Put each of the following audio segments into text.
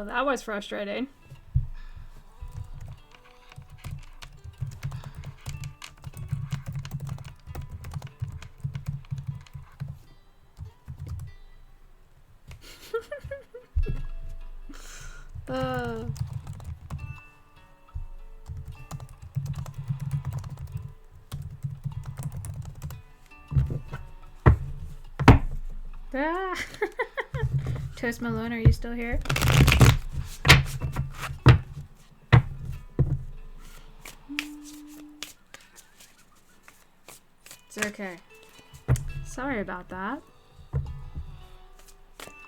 Well, that was frustrating. uh. Ah. Toast Malone, are you still here? It's okay. Sorry about that.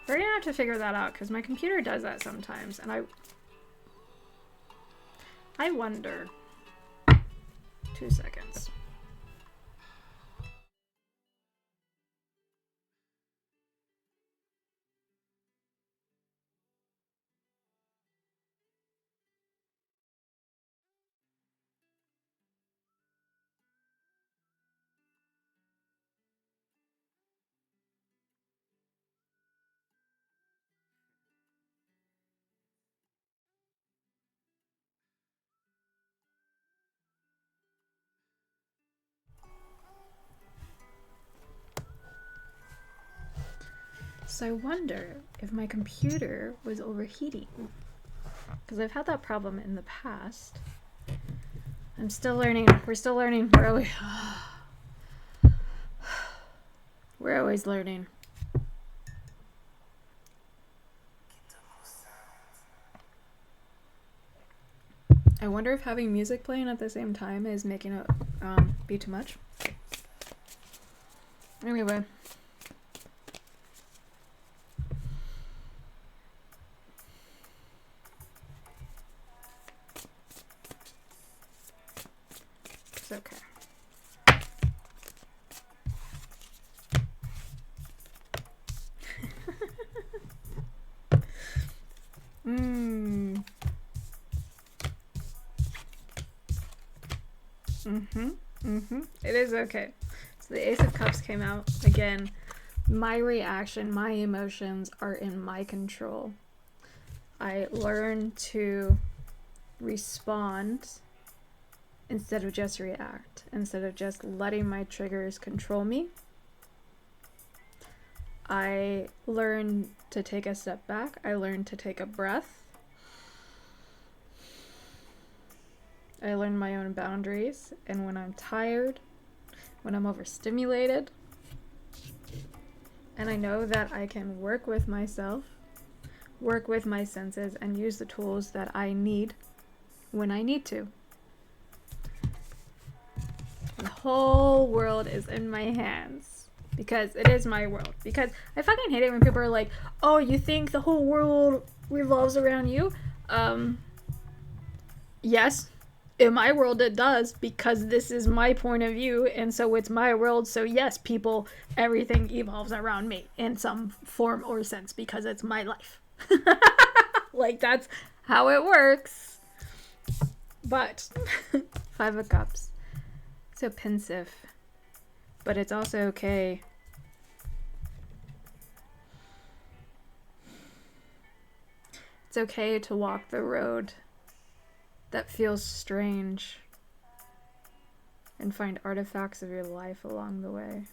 We're gonna have to figure that out because my computer does that sometimes, and I wonder. 2 seconds. So I wonder if my computer was overheating. Because I've had that problem in the past. I'm still learning. We're still learning. We're always learning. I wonder if having music playing at the same time is making it be too much. Anyway. It's okay. It is okay. So the Ace of Cups came out again. My reaction, my emotions are in my control. I learn to respond instead of just react, instead of just letting my triggers control me. I learn to take a step back. I learn to take a breath. I learn my own boundaries, and when I'm tired, when I'm overstimulated, and I know that I can work with myself, work with my senses, and use the tools that I need when I need to. The whole world is in my hands because it is my world. Because I fucking hate it when people are like, oh, you think the whole world revolves around you? Yes. In my world it does, because this is my point of view, and so it's my world. So yes, people, everything evolves around me in some form or sense because it's my life. Like, that's how it works. But 5 of Cups, so pensive, but it's also okay. It's okay to walk the road that feels strange and find artifacts of your life along the way.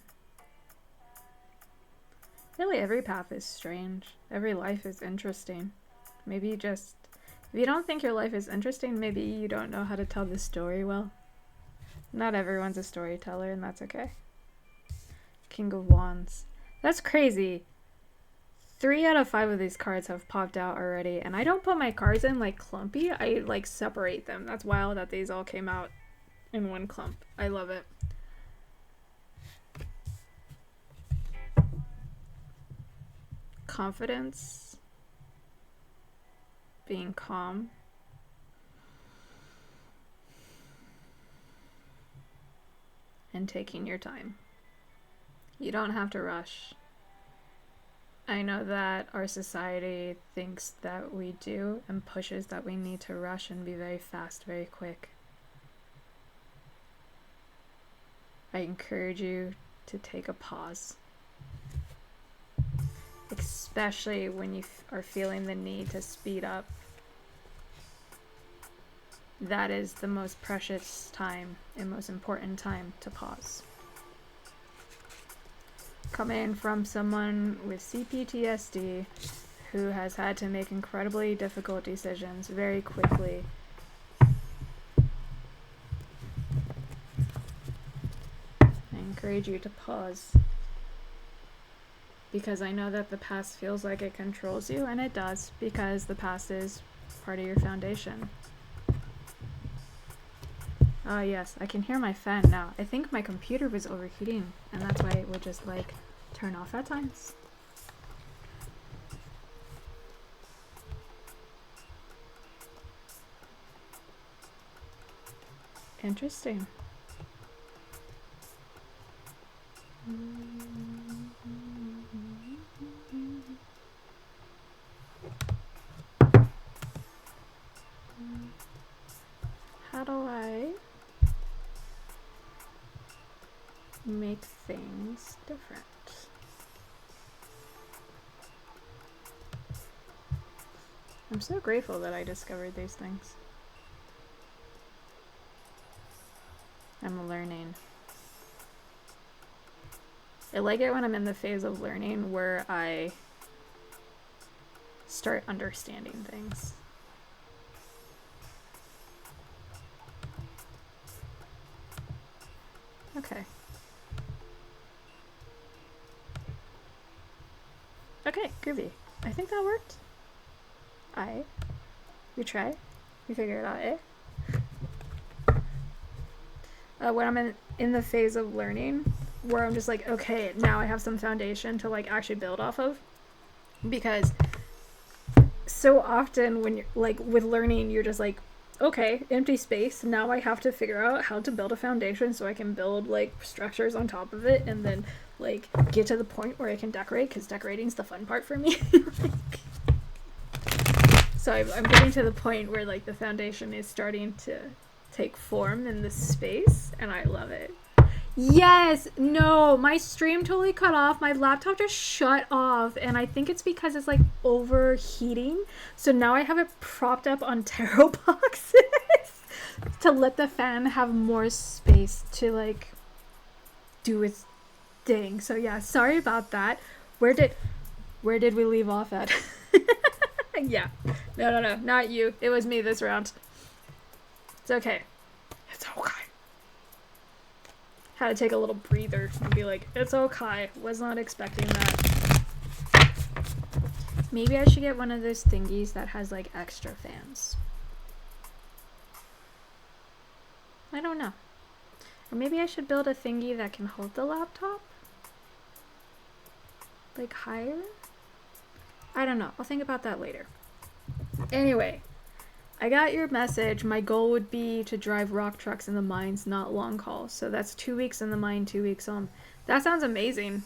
Really, every path is strange. Every life is interesting. Maybe you just, if you don't think your life is interesting, maybe you don't know how to tell the story well. Not everyone's a storyteller, and that's okay. King of Wands. That's crazy. 3 out of 5 of these cards have popped out already, and I don't put my cards in like clumpy. I like separate them. That's wild that these all came out in one clump. I love it. Confidence. Being calm. And taking your time. You don't have to rush. I know that our society thinks that we do and pushes that we need to rush and be very fast, very quick. I encourage you to take a pause. especially when you are feeling the need to speed up. That is the most precious time and most important time to pause. Coming from someone with CPTSD who has had to make incredibly difficult decisions very quickly, I encourage you to pause. Because I know that the past feels like it controls you, and it does, because the past is part of your foundation. Oh yes, I can hear my fan now. I think my computer was overheating, and that's why it would just like turn off at times. Interesting. How do I make things different? I'm so grateful that I discovered these things. I'm learning. I like it when I'm in the phase of learning where I start understanding things. Okay. Okay, groovy. I think that worked. We try. We figure it out, when I'm in the phase of learning, where I'm just like, okay, now I have some foundation to like actually build off of. Because so often when you're like with learning, you're just like, okay, empty space. Now I have to figure out how to build a foundation so I can build like structures on top of it, and then like get to the point where I can decorate, because decorating's the fun part for me. So I'm getting to the point where like the foundation is starting to take form in this space, and I love it. Yes, no, my stream totally cut off. My laptop just shut off, and I think it's because it's like overheating. So now I have it propped up on taro boxes to let the fan have more space to like do its thing. So yeah, sorry about that. Where did we leave off at? Yeah. No, not you. It was me this round. It's okay. It's okay. Had to take a little breather and be like, it's okay. Was not expecting that. Maybe I should get one of those thingies that has like extra fans. I don't know. Or maybe I should build a thingy that can hold the laptop? Like higher? I don't know. I'll think about that later. Anyway, I got your message. My goal would be to drive rock trucks in the mines, not long hauls. So that's 2 weeks in the mine, 2 weeks home. That sounds amazing.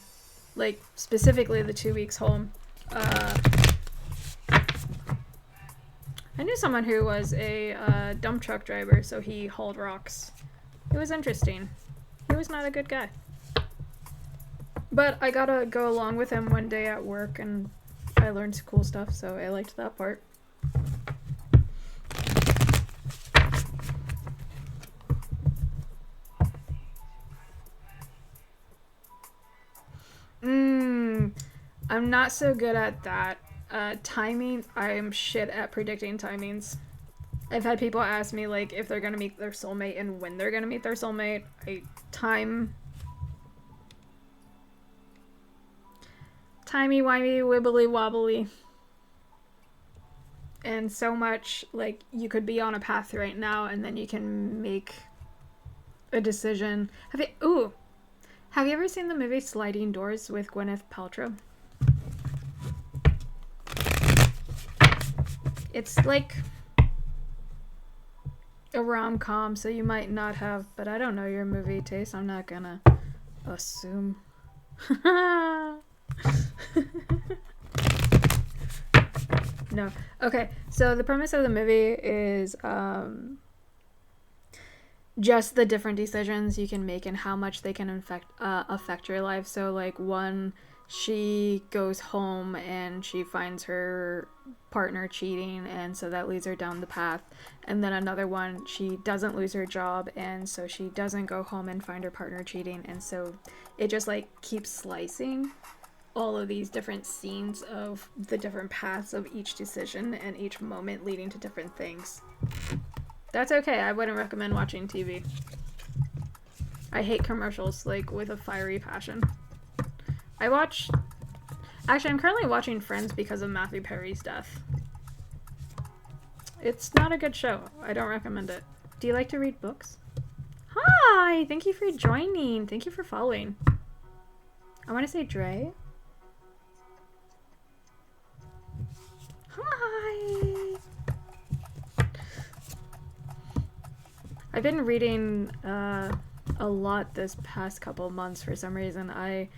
Like, specifically the 2 weeks home. I knew someone who was a dump truck driver, so he hauled rocks. It was interesting. He was not a good guy. But I gotta go along with him one day at work, and I learned some cool stuff, so I liked that part. I'm not so good at that. Timing, I am shit at predicting timings. I've had people ask me like if they're gonna meet their soulmate and when they're gonna meet their soulmate. Timey-wimey, wibbly-wobbly. And so much, like, you could be on a path right now and then you can make a decision. Have you ever seen the movie Sliding Doors with Gwyneth Paltrow? It's like a rom-com, so you might not have, but I don't know your movie taste. I'm not gonna assume. No. Okay, so the premise of the movie is just the different decisions you can make and how much they can affect your life. So like one she goes home and she finds her partner cheating, and so that leads her down the path. And then another one, she doesn't lose her job, and so she doesn't go home and find her partner cheating, and so it just like keeps slicing all of these different scenes of the different paths of each decision and each moment leading to different things. That's okay. I wouldn't recommend watching TV. I hate commercials, like, with a fiery passion. Actually, I'm currently watching Friends because of Matthew Perry's death. It's not a good show. I don't recommend it. Do you like to read books? Hi! Thank you for joining. Thank you for following. I want to say Dre. Hi! I've been reading a lot this past couple months for some reason. I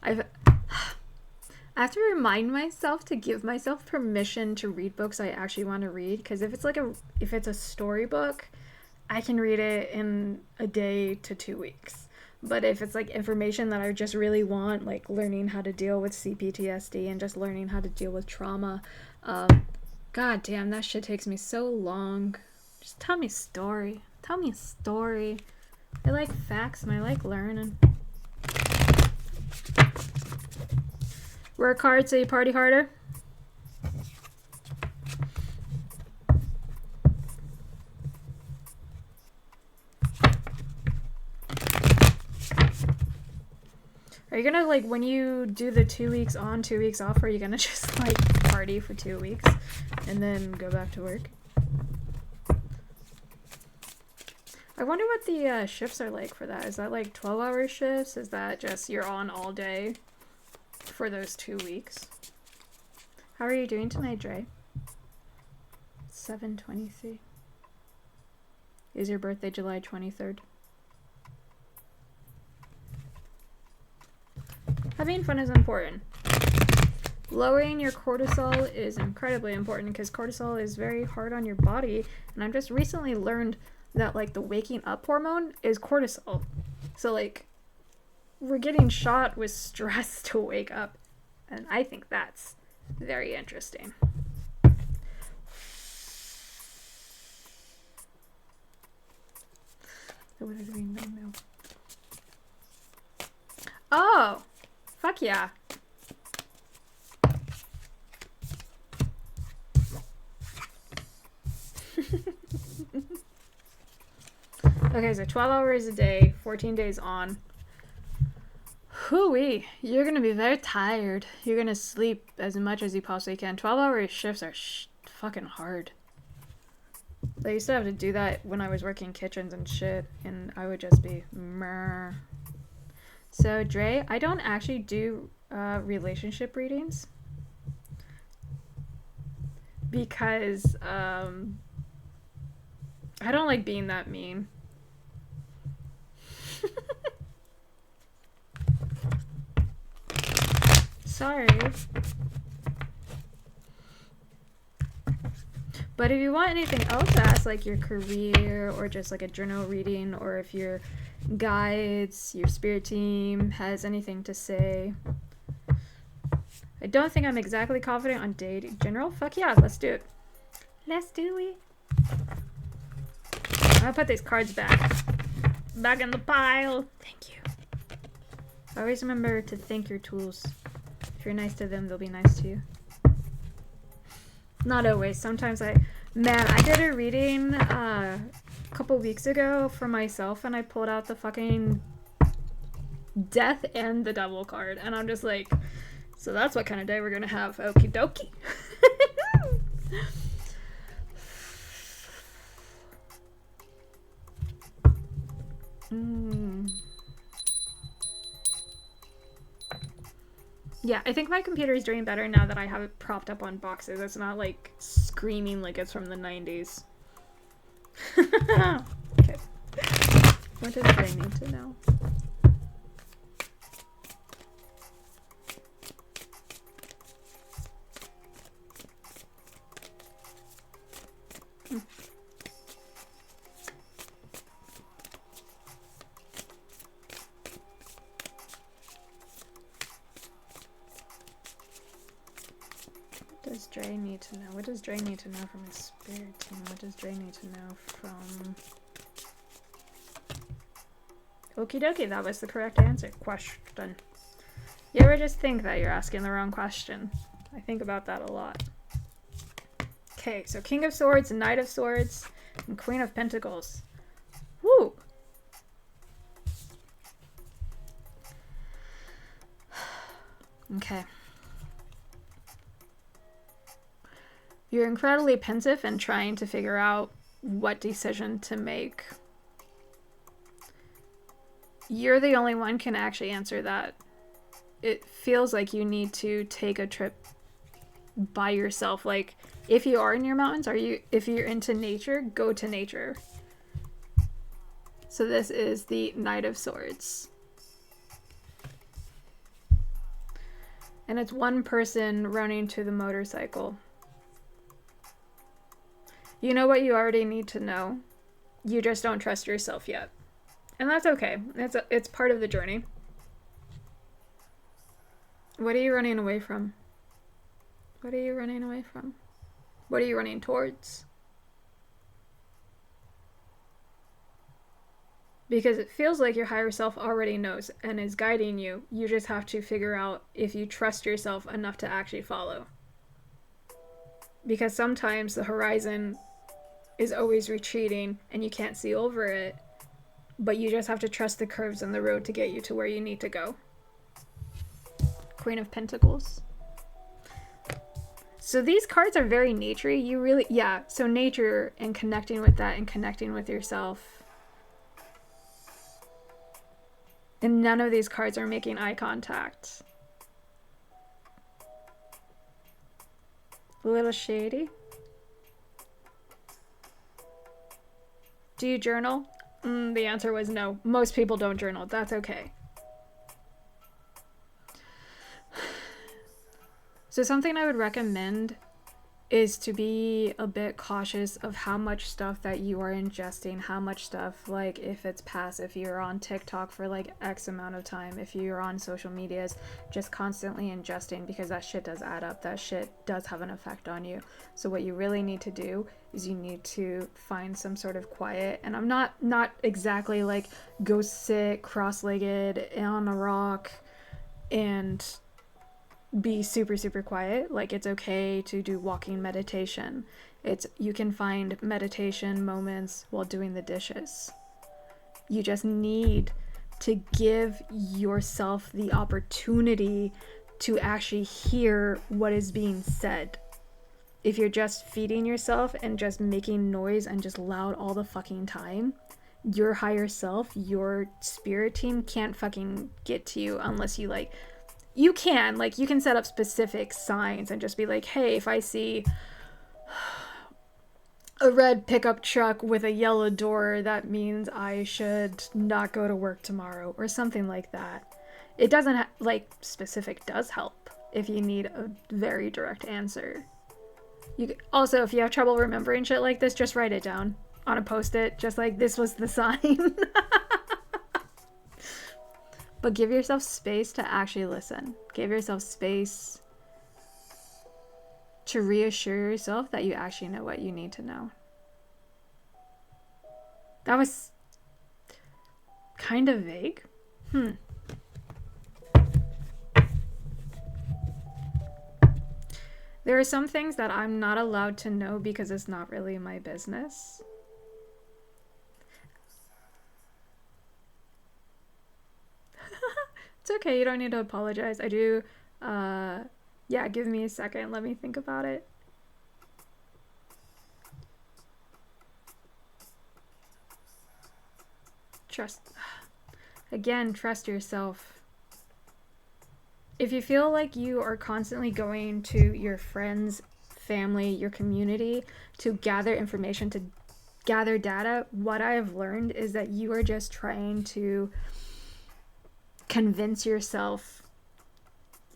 have to remind myself to give myself permission to read books I actually want to read, because if it's a storybook, I can read it in a day to 2 weeks. But if it's like information that I just really want, like learning how to deal with CPTSD and just learning how to deal with trauma, god damn, that shit takes me so long. Just tell me a story. Tell me a story. I like facts and I like learning. Work hard so you party harder. Are you gonna, like, when you do the 2 weeks on, 2 weeks off, are you gonna just, like, party for 2 weeks and then go back to work? I wonder what the shifts are like for that. Is that, like, 12-hour shifts? Is that just you're on all day for those 2 weeks? How are you doing tonight, Dre? 7:23. Is your birthday July 23rd? Having fun is important. Lowering your cortisol is incredibly important because cortisol is very hard on your body. And I've just recently learned that, like, the waking up hormone is cortisol. So, like, we're getting shot with stress to wake up. And I think that's very interesting. Oh! Fuck yeah. Okay, so 12 hours a day, 14 days on. Hooey, you're gonna be very tired. You're gonna sleep as much as you possibly can. 12-hour shifts are fucking hard. I used to have to do that when I was working kitchens and shit, and I would just be meh. So, Dre, I don't actually do relationship readings because I don't like being that mean. Sorry. But if you want anything else to ask, like your career or just like a journal reading, or if your guides, your spirit team has anything to say. I don't think I'm exactly confident on dating. General? Fuck yeah, let's do it. Let's do it. I'm gonna put these cards back in the pile. Thank you. Always remember to thank your tools. If you're nice to them, they'll be nice to you. Not always. Sometimes I did a reading a couple weeks ago for myself, and I pulled out the fucking death and the devil card, and I'm just like, so that's what kind of day we're gonna have. Okie dokie. Yeah, I think my computer is doing better now that I have it propped up on boxes. It's not like screaming like it's from the 90s. Okay. What does I need to know? does Dre need to know? What does Dre need to know from his spirit team? What does Dre need to know from... Okie dokie, that was the correct answer. Question. You ever just think that you're asking the wrong question? I think about that a lot. Okay, so King of Swords, Knight of Swords, and Queen of Pentacles. Woo! Okay. You're incredibly pensive and trying to figure out what decision to make. You're the only one can actually answer that. It feels like you need to take a trip by yourself. Like, if you are in your mountains, if you're into nature, go to nature. So this is the Knight of Swords. And it's one person running to the motorcycle. You know what you already need to know. You just don't trust yourself yet. And that's okay. It's part of the journey. What are you running away from? What are you running away from? What are you running towards? Because it feels like your higher self already knows and is guiding you. You just have to figure out if you trust yourself enough to actually follow. Because sometimes the horizon is always retreating and you can't see over it. But you just have to trust the curves in the road to get you to where you need to go. Queen of Pentacles. So these cards are very naturey. You really, yeah, so nature and connecting with that and connecting with yourself. And none of these cards are making eye contact. A little shady. Do you journal? The answer was no. Most people don't journal. That's okay. So something I would recommend is to be a bit cautious of how much stuff that you are ingesting, how much stuff, like if it's past, if you're on TikTok for like X amount of time, if you're on social medias, just constantly ingesting, because that shit does add up. That shit does have an effect on you. So what you really need to do is you need to find some sort of quiet. And I'm not exactly like go sit cross-legged on a rock and be super quiet. Like, it's okay to do walking meditation. You can find meditation moments while doing the dishes. You just need to give yourself the opportunity to actually hear what is being said. If you're just feeding yourself and just making noise and just loud all the fucking time, your higher self, your spirit team can't fucking get to you unless you like... You can set up specific signs and just be like, hey, if I see a red pickup truck with a yellow door, that means I should not go to work tomorrow, or something like that. It doesn't, specific does help if you need a very direct answer. Also, if you have trouble remembering shit like this, just write it down on a post-it, just like, this was the sign. But give yourself space to actually listen. Give yourself space to reassure yourself that you actually know what you need to know. That was kind of vague. There are some things that I'm not allowed to know because it's not really my business. It's okay, you don't need to apologize. I do, yeah, give me a second. Let me think about it. Trust yourself. If you feel like you are constantly going to your friends, family, your community to gather information, to gather data, what I have learned is that you are just trying to convince yourself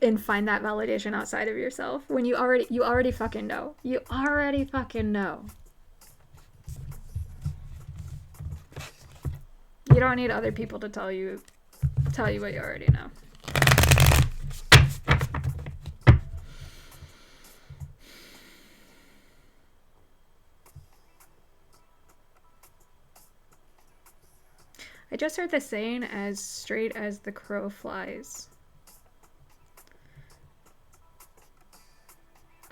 and find that validation outside of yourself when you already fucking know. You already fucking know. You don't need other people to tell you what you already know. just heard the saying, as straight as the crow flies.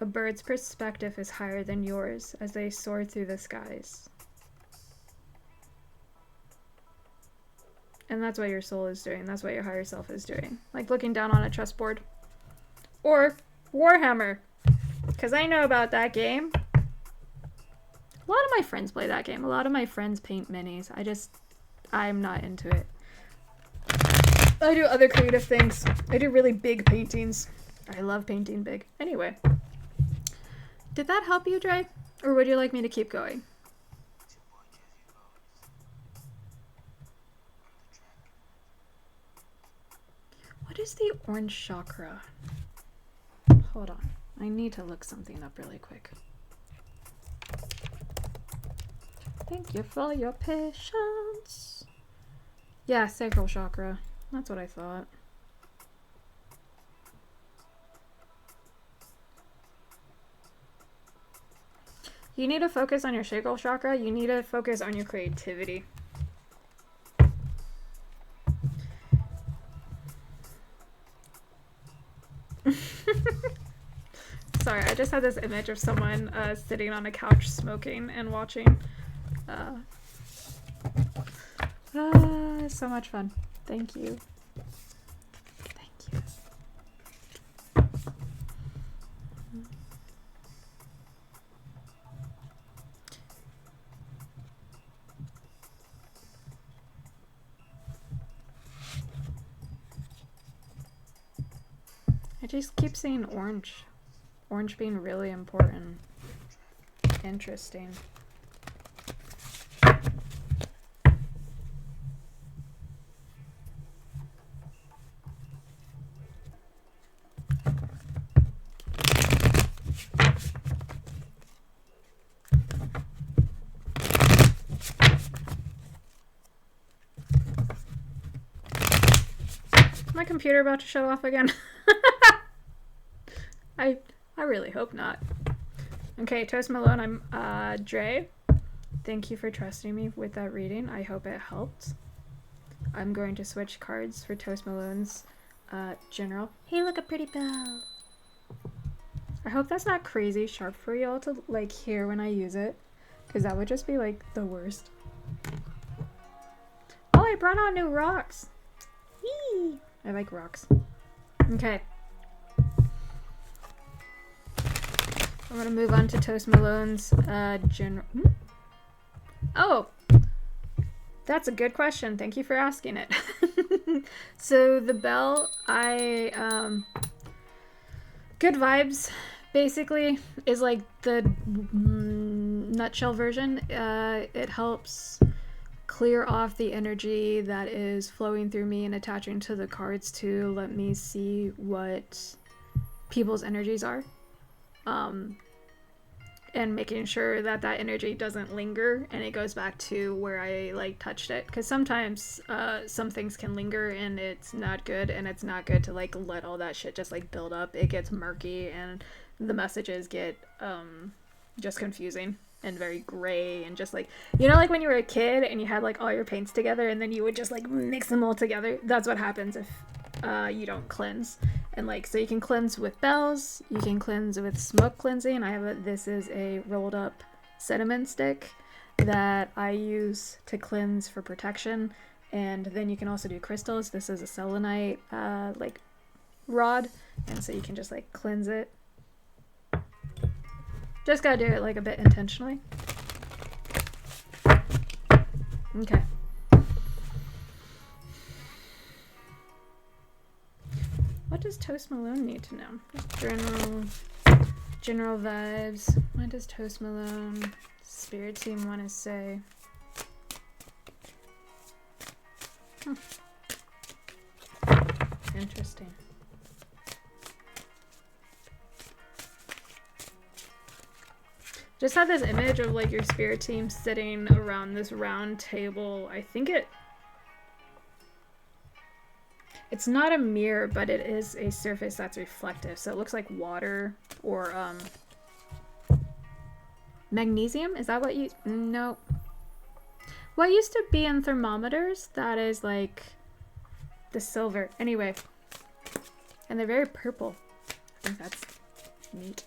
A bird's perspective is higher than yours as they soar through the skies. And that's what your soul is doing. That's what your higher self is doing. Like looking down on a chessboard. Or Warhammer. Because I know about that game. A lot of my friends play that game. A lot of my friends paint minis. I'm not into it. I do other creative things. I do really big paintings. I love painting big. Anyway. Did that help you, Dre? Or would you like me to keep going? What is the orange chakra? Hold on. I need to look something up really quick. Thank you for your patience. Yeah, sacral chakra. That's what I thought. You need to focus on your sacral chakra. You need to focus on your creativity. Sorry, I just had this image of someone sitting on a couch smoking and watching. So much fun. Thank you. Thank you. I just keep seeing orange. Orange being really important. Interesting. My computer about to shut off again. I really hope not. Okay, Toast Malone, I'm Dre. Thank you for trusting me with that reading. I hope it helped. I'm going to switch cards for Toast Malone's general. Hey, look, a pretty bell. I hope that's not crazy sharp for y'all to like hear when I use it, because that would just be like the worst. Oh, I brought out new rocks. Whee! I like rocks. Okay. I'm gonna move on to Toast Malone's general. Oh, that's a good question. Thank you for asking it. So the bell, good vibes, basically, is like the nutshell version. It helps clear off the energy that is flowing through me and attaching to the cards to let me see what people's energies are. And making sure that that energy doesn't linger and it goes back to where I like touched it, because sometimes some things can linger and it's not good, and it's not good to like let all that shit just like build up. It gets murky and the messages get just confusing and very gray, and just like, you know, like when you were a kid and you had like all your paints together and then you would just like mix them all together. That's what happens if you don't cleanse. And like, so you can cleanse with bells, you can cleanse with smoke cleansing. This is a rolled up cinnamon stick that I use to cleanse for protection. And then you can also do crystals. This is a selenite like rod, and so you can just like cleanse it. Just gotta do it like a bit intentionally. Okay. What does Toast Malone need to know? Just general vibes. What does Toast Malone spirit team want to say? Interesting. Just had this image of like your spirit team sitting around this round table. I think it's not a mirror, but it is a surface that's reflective. So it looks like water or magnesium. Is that what you... No. What used to be in thermometers, that is like the silver. Anyway. And they're very purple. I think that's neat.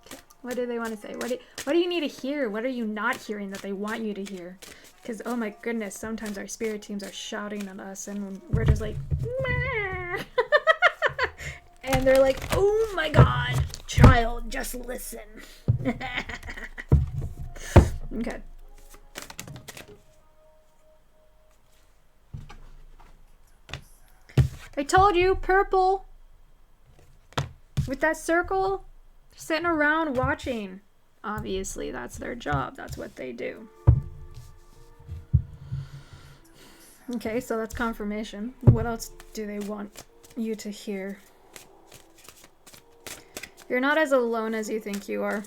Okay. What do they want to say? What do you need to hear? What are you not hearing that they want you to hear? Because, oh my goodness, sometimes our spirit teams are shouting at us and we're just like, meh. And they're like, oh my god, child, just listen. Okay. I told you, purple. With that circle, sitting around watching. Obviously, that's their job. That's what they do. Okay, so that's confirmation. What else do they want you to hear? You're not as alone as you think you are.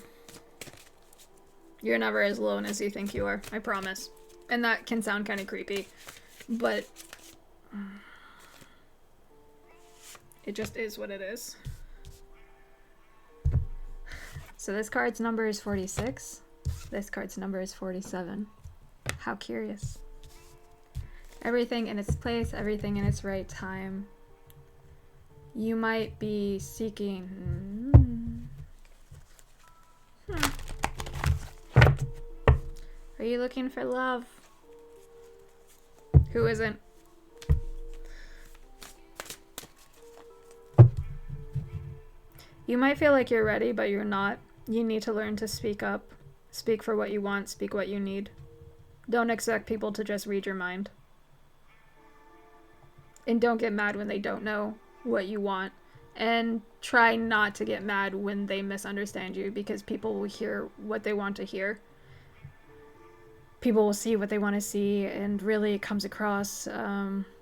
You're never as alone as you think you are. I promise. And that can sound kind of creepy, but it just is what it is. So this card's number is 46. This card's number is 47. How curious. Everything in its place, everything in its right time. You might be seeking... Are you looking for love? Who isn't? You might feel like you're ready, but you're not. You need to learn to speak up. Speak for what you want, speak what you need. Don't expect people to just read your mind. And don't get mad when they don't know what you want. And try not to get mad when they misunderstand you, because people will hear what they want to hear. People will see what they want to see, and really it comes across.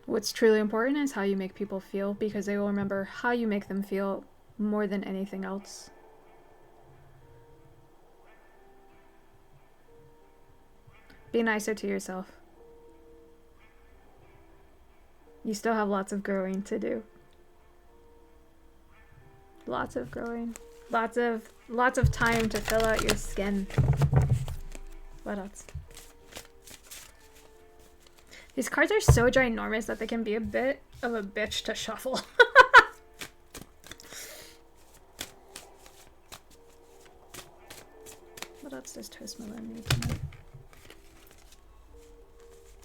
What's truly important is how you make people feel, because they will remember how you make them feel more than anything else. Be nicer to yourself. You still have lots of growing to do. Lots of growing. Lots of time to fill out your skin. What else? These cards are so ginormous that they can be a bit of a bitch to shuffle. What else does Twist Malone need tonight?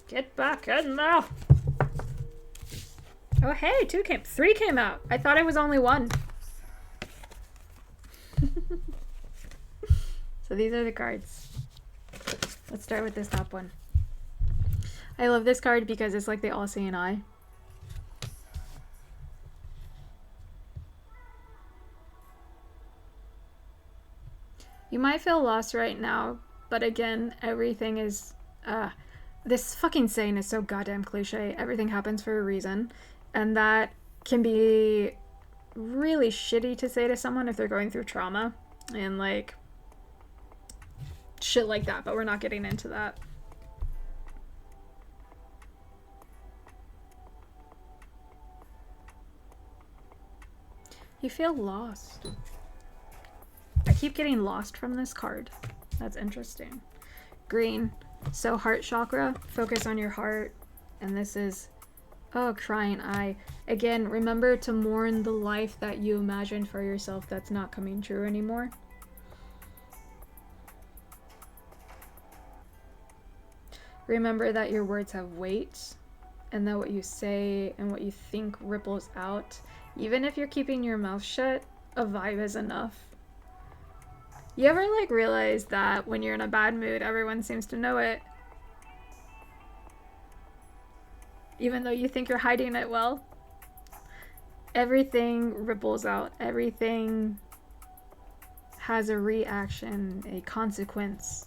Get back in there! Oh hey, 3 came out. I thought it was only 1. So these are the cards. Let's start with this top one. I love this card because it's like the all-seeing eye. You might feel lost right now, but again, everything is... this fucking saying is so goddamn cliche. Everything happens for a reason. And that can be really shitty to say to someone if they're going through trauma. And like... shit like that, but we're not getting into that. You feel lost. I keep getting lost from this card. That's interesting. Green. So heart chakra. Focus on your heart. And this is... oh, crying eye. Again, remember to mourn the life that you imagined for yourself that's not coming true anymore. Remember that your words have weight. And that what you say and what you think ripples out. Even if you're keeping your mouth shut, a vibe is enough. You ever like realize that when you're in a bad mood, everyone seems to know it? Even though you think you're hiding it well? Everything ripples out. Everything has a reaction, a consequence.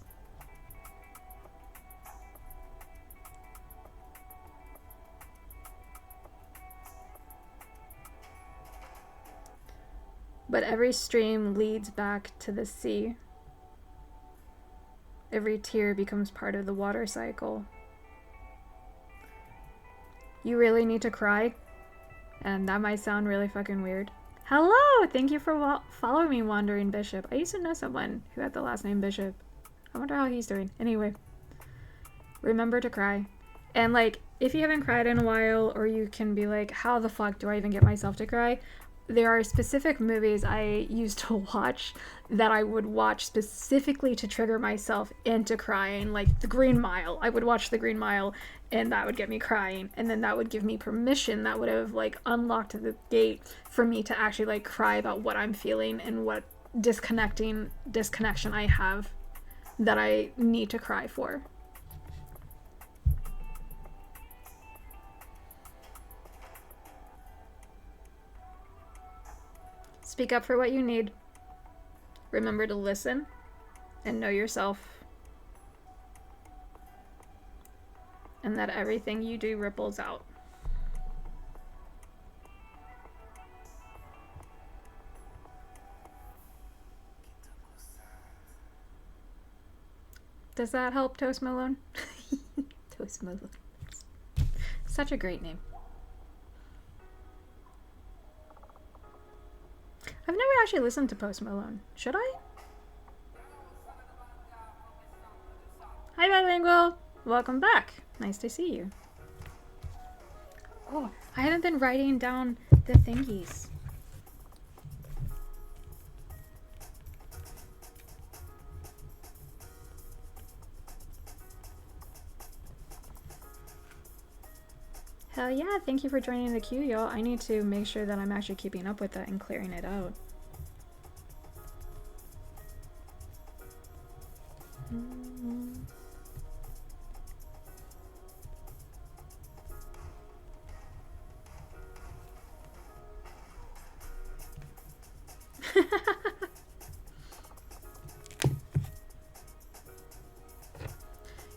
But every stream leads back to the sea. Every tear becomes part of the water cycle. You really need to cry? And that might sound really fucking weird. Hello! Thank you for following me, Wandering Bishop. I used to know someone who had the last name Bishop. I wonder how he's doing. Anyway. remember to cry. And like, if you haven't cried in a while, or you can be like, how the fuck do I even get myself to cry? There are specific movies I used to watch that I would watch specifically to trigger myself into crying, like The Green Mile. I would watch The Green Mile and that would get me crying, and then that would give me permission, that would have like unlocked the gate for me to actually like cry about what I'm feeling and what disconnection I have that I need to cry for. Speak up for what you need. Remember to listen and know yourself. And that everything you do ripples out. Does that help, Toast Malone? Toast Malone. Such a great name. I've never actually listened to Post Malone. Should I? Hi, Bilingual! Welcome back. Nice to see you. Oh, I haven't been writing down the thingies. Hell yeah, thank you for joining the queue, y'all. I need to make sure that I'm actually keeping up with that and clearing it out.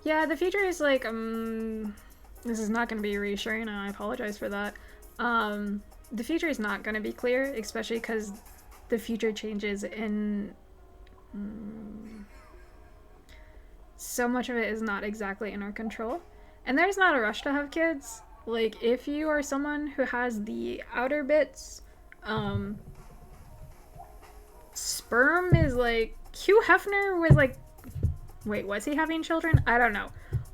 Yeah, the future is like, this is not going to be reassuring, and I apologize for that. The future is not going to be clear, especially because the future changes in... so much of it is not exactly in our control. And there's not a rush to have kids. Like, if you are someone who has the outer bits, sperm is like... Hugh Hefner was like... Wait, was he having children? I don't know.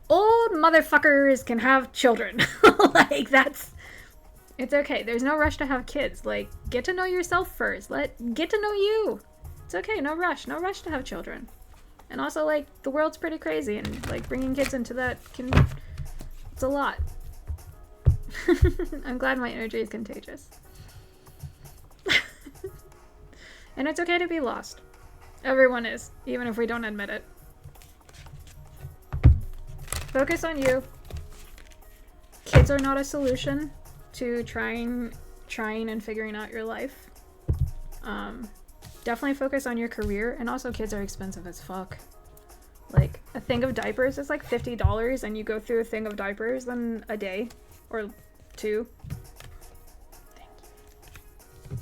Old motherfuckers can have children. Like, that's... It's okay. There's no rush to have kids. Like, get to know yourself first. Get to know you. It's okay. No rush. No rush to have children. And also, like, the world's pretty crazy, and, like, bringing kids into that it's a lot. I'm glad my energy is contagious. And it's okay to be lost. Everyone is, even if we don't admit it. Focus on you. Kids are not a solution to trying and figuring out your life. Definitely focus on your career, and also kids are expensive as fuck. Like, a thing of diapers is like $50, and you go through a thing of diapers in a day or two. Thank you.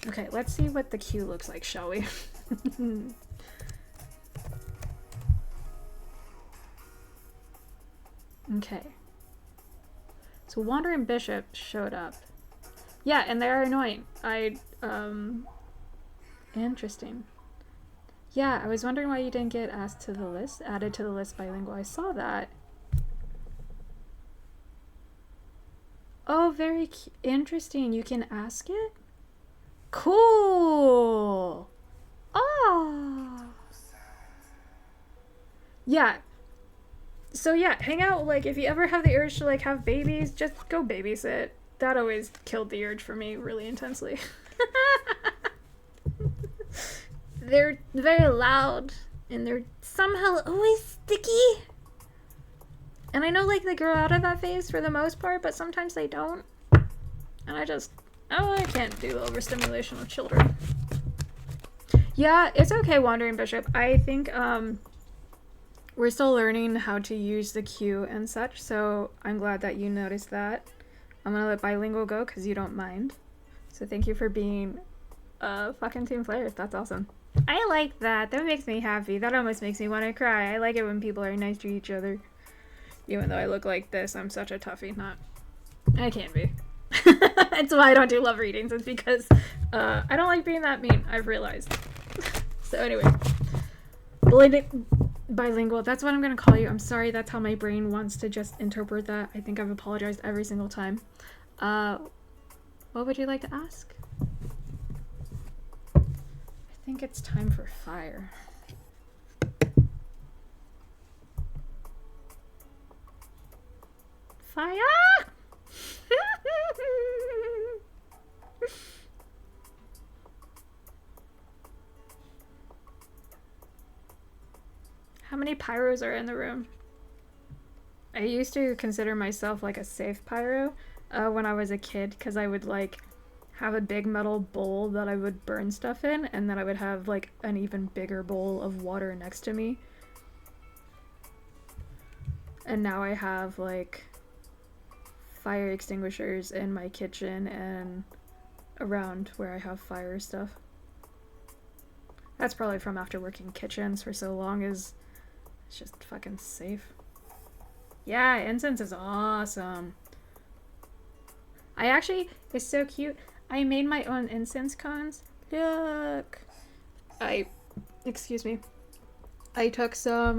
Okay, let's see what the queue looks like, shall we? Okay. So Wandering Bishop showed up. Yeah, and they are annoying. Interesting. Yeah, I was wondering why you didn't get added to the list bilingual. I saw that. Oh, very interesting. You can ask it? Cool! Oh! Yeah. So yeah, hang out, like, if you ever have the urge to, like, have babies, just go babysit. That always killed the urge for me really intensely. They're very loud, and they're somehow always sticky. And I know, like, they grow out of that phase for the most part, but sometimes they don't. And I can't do overstimulation with children. Yeah, it's okay, Wandering Bishop. I think, we're still learning how to use the queue and such, so I'm glad that you noticed that. I'm gonna let Bilingual go because you don't mind. So thank you for being a fucking team player. That's awesome. I like that. That makes me happy. That almost makes me want to cry. I like it when people are nice to each other. Even though I look like this, I'm such a toughie. I can't be. That's why I don't do love readings. It's because I don't like being that mean, I've realized. So anyway. Bilingual. That's what I'm gonna call you. I'm sorry. That's how my brain wants to just interpret that. I think I've apologized every single time. What would you like to ask? I think it's time for fire. Fire! How many pyros are in the room? I used to consider myself like a safe pyro when I was a kid, because I would like have a big metal bowl that I would burn stuff in, and then I would have like an even bigger bowl of water next to me. And now I have like fire extinguishers in my kitchen and around where I have fire stuff. That's probably from after working kitchens for so long, is it's just fucking safe. Yeah, incense is awesome. I actually, it's so cute. I made my own incense cones. Look. Excuse me. I took some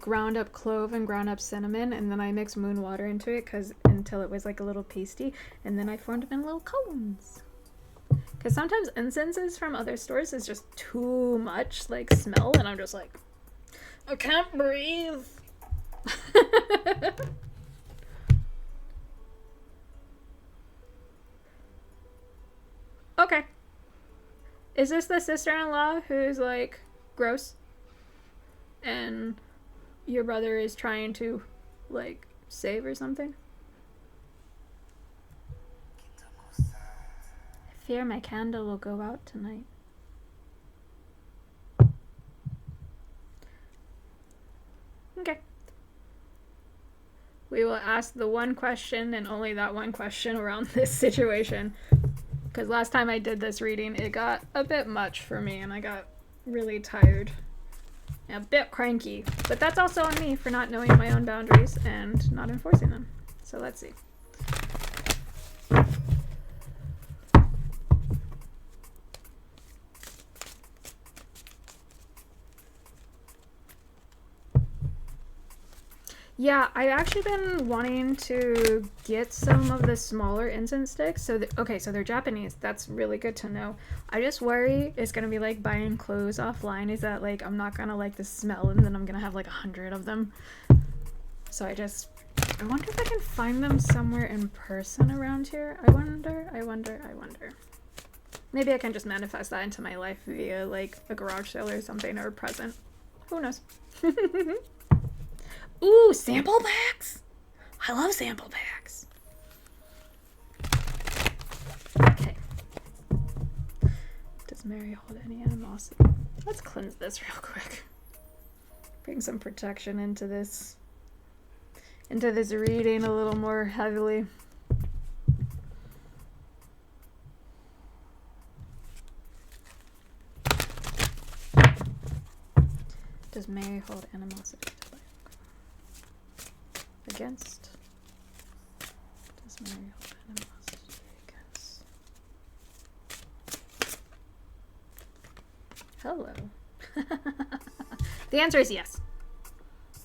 ground up clove and ground up cinnamon, and then I mixed moon water into it until it was like a little pasty, and then I formed them in little cones. Because sometimes incenses from other stores is just too much like smell, and I'm just like, I can't breathe. Okay. Is this the sister-in-law who's like gross? And your brother is trying to like save or something? I fear my candle will go out tonight. Okay. We will ask the one question and only that one question around this situation. Because last time I did this reading, it got a bit much for me and I got really tired. A bit cranky. But that's also on me for not knowing my own boundaries and not enforcing them. So let's see. Yeah, I've actually been wanting to get some of the smaller incense sticks. So, okay, so they're Japanese. That's really good to know. I just worry it's going to be like buying clothes offline. Is that like I'm not going to like the smell and then I'm going to have like 100 of them. So I wonder if I can find them somewhere in person around here. I wonder. Maybe I can just manifest that into my life via like a garage sale or something, or a present. Who knows? Ooh, sample packs? I love sample packs. Okay. Does Mary hold any animosity? Let's cleanse this real quick. Bring some protection into this reading a little more heavily. Does Mary hold animosity? Against? Does Mary hold animosity against? Hello. The answer is yes.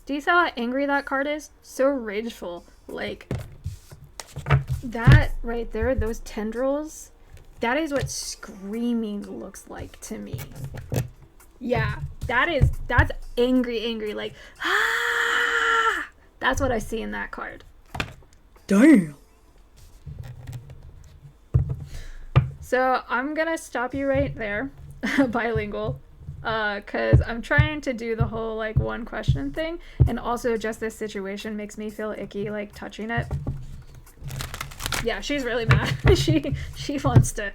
Do you see how angry that card is? So rageful. Like, that right there, those tendrils, that is what screaming looks like to me. Yeah, that's angry, like, ah! That's what I see in that card. Damn. So I'm gonna stop you right there, bilingual, because I'm trying to do the whole like one question thing, and also just this situation makes me feel icky like touching it. Yeah, she's really mad. she wants to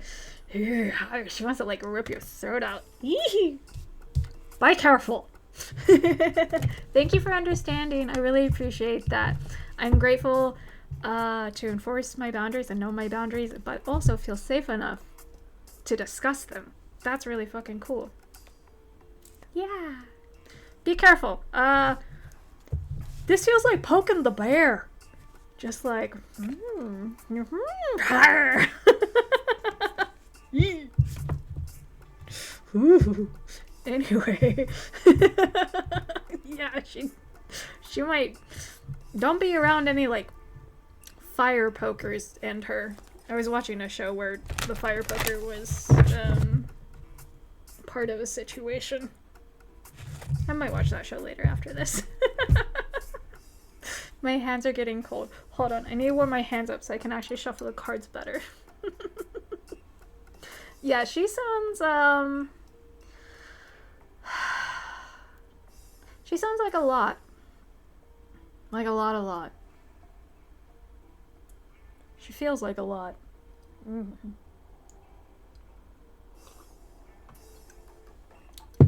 like rip your throat out. Yee! Be careful. Thank you for understanding. I really appreciate that. I'm grateful to enforce my boundaries and know my boundaries, but also feel safe enough to discuss them. That's really fucking cool. Yeah. Be careful. This feels like poking the bear. Just like, Ooh. Anyway. she might. Don't be around any like fire pokers and her. I was watching a show where the fire poker was part of a situation. I might watch that show later after this. My hands are getting cold. Hold on, I need to warm my hands up so I can actually shuffle the cards better. Yeah, she sounds she sounds like a lot. Like a lot. She feels like a lot.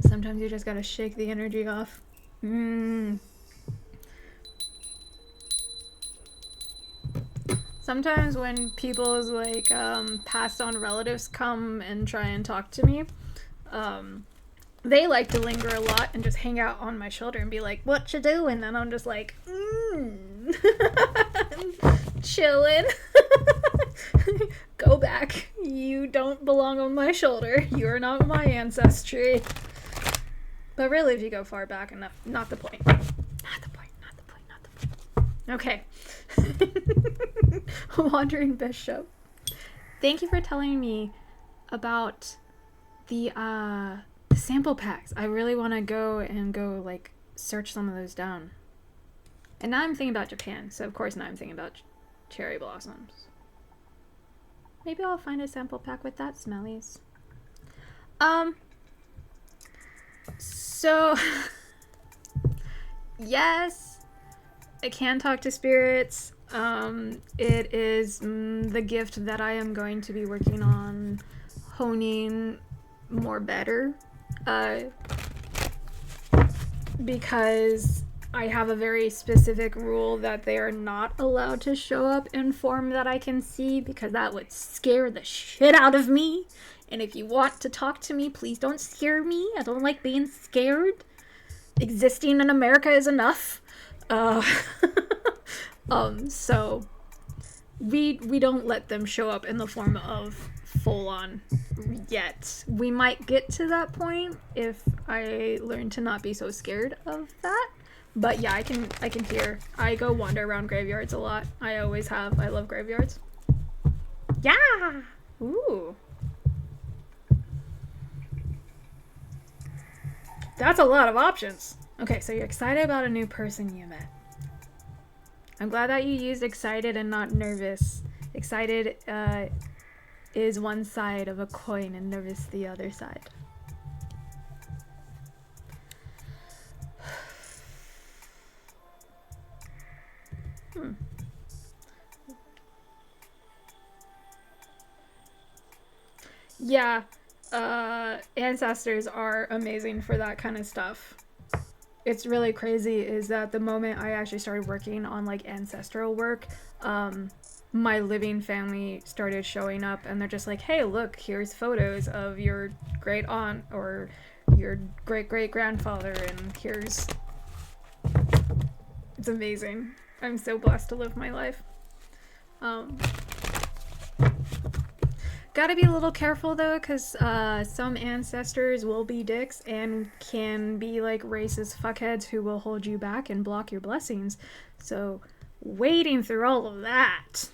Sometimes you just gotta shake the energy off. Sometimes when people's like passed on relatives come and try and talk to me, they like to linger a lot and just hang out on my shoulder and be like, "What you doing?" And I'm just like, chilling. Go back. You don't belong on my shoulder. You're not my ancestry. But really, if you go far back enough, not the point. Okay. Wandering Bishop. Thank you for telling me about the sample packs. I really want to go like search some of those down. And now I'm thinking about Japan, so of course now I'm thinking about cherry blossoms. Maybe I'll find a sample pack with that, smellies. So yes, I can talk to spirits. It is the gift that I am going to be working on honing more better. Because I have a very specific rule that they are not allowed to show up in form that I can see, because that would scare the shit out of me. And if you want to talk to me, please don't scare me. I don't like being scared. Existing in America is enough. So we don't let them show up in the form of full on yet. We might get to that point if I learn to not be so scared of that. But yeah, I can hear. I go wander around graveyards a lot. I always have. I love graveyards. Yeah. Ooh. That's a lot of options. Okay, so you're excited about a new person you met. I'm glad that you used excited and not nervous. Excited is one side of a coin and nervous the other side. Yeah, ancestors are amazing for that kind of stuff. It's really crazy is that the moment I actually started working on like ancestral work, my living family started showing up, and they're just like, hey, look, here's photos of your great aunt or your great great grandfather, and here's. It's amazing. I'm so blessed to live my life. Gotta be a little careful though, because some ancestors will be dicks and can be like racist fuckheads who will hold you back and block your blessings. So wading through all of that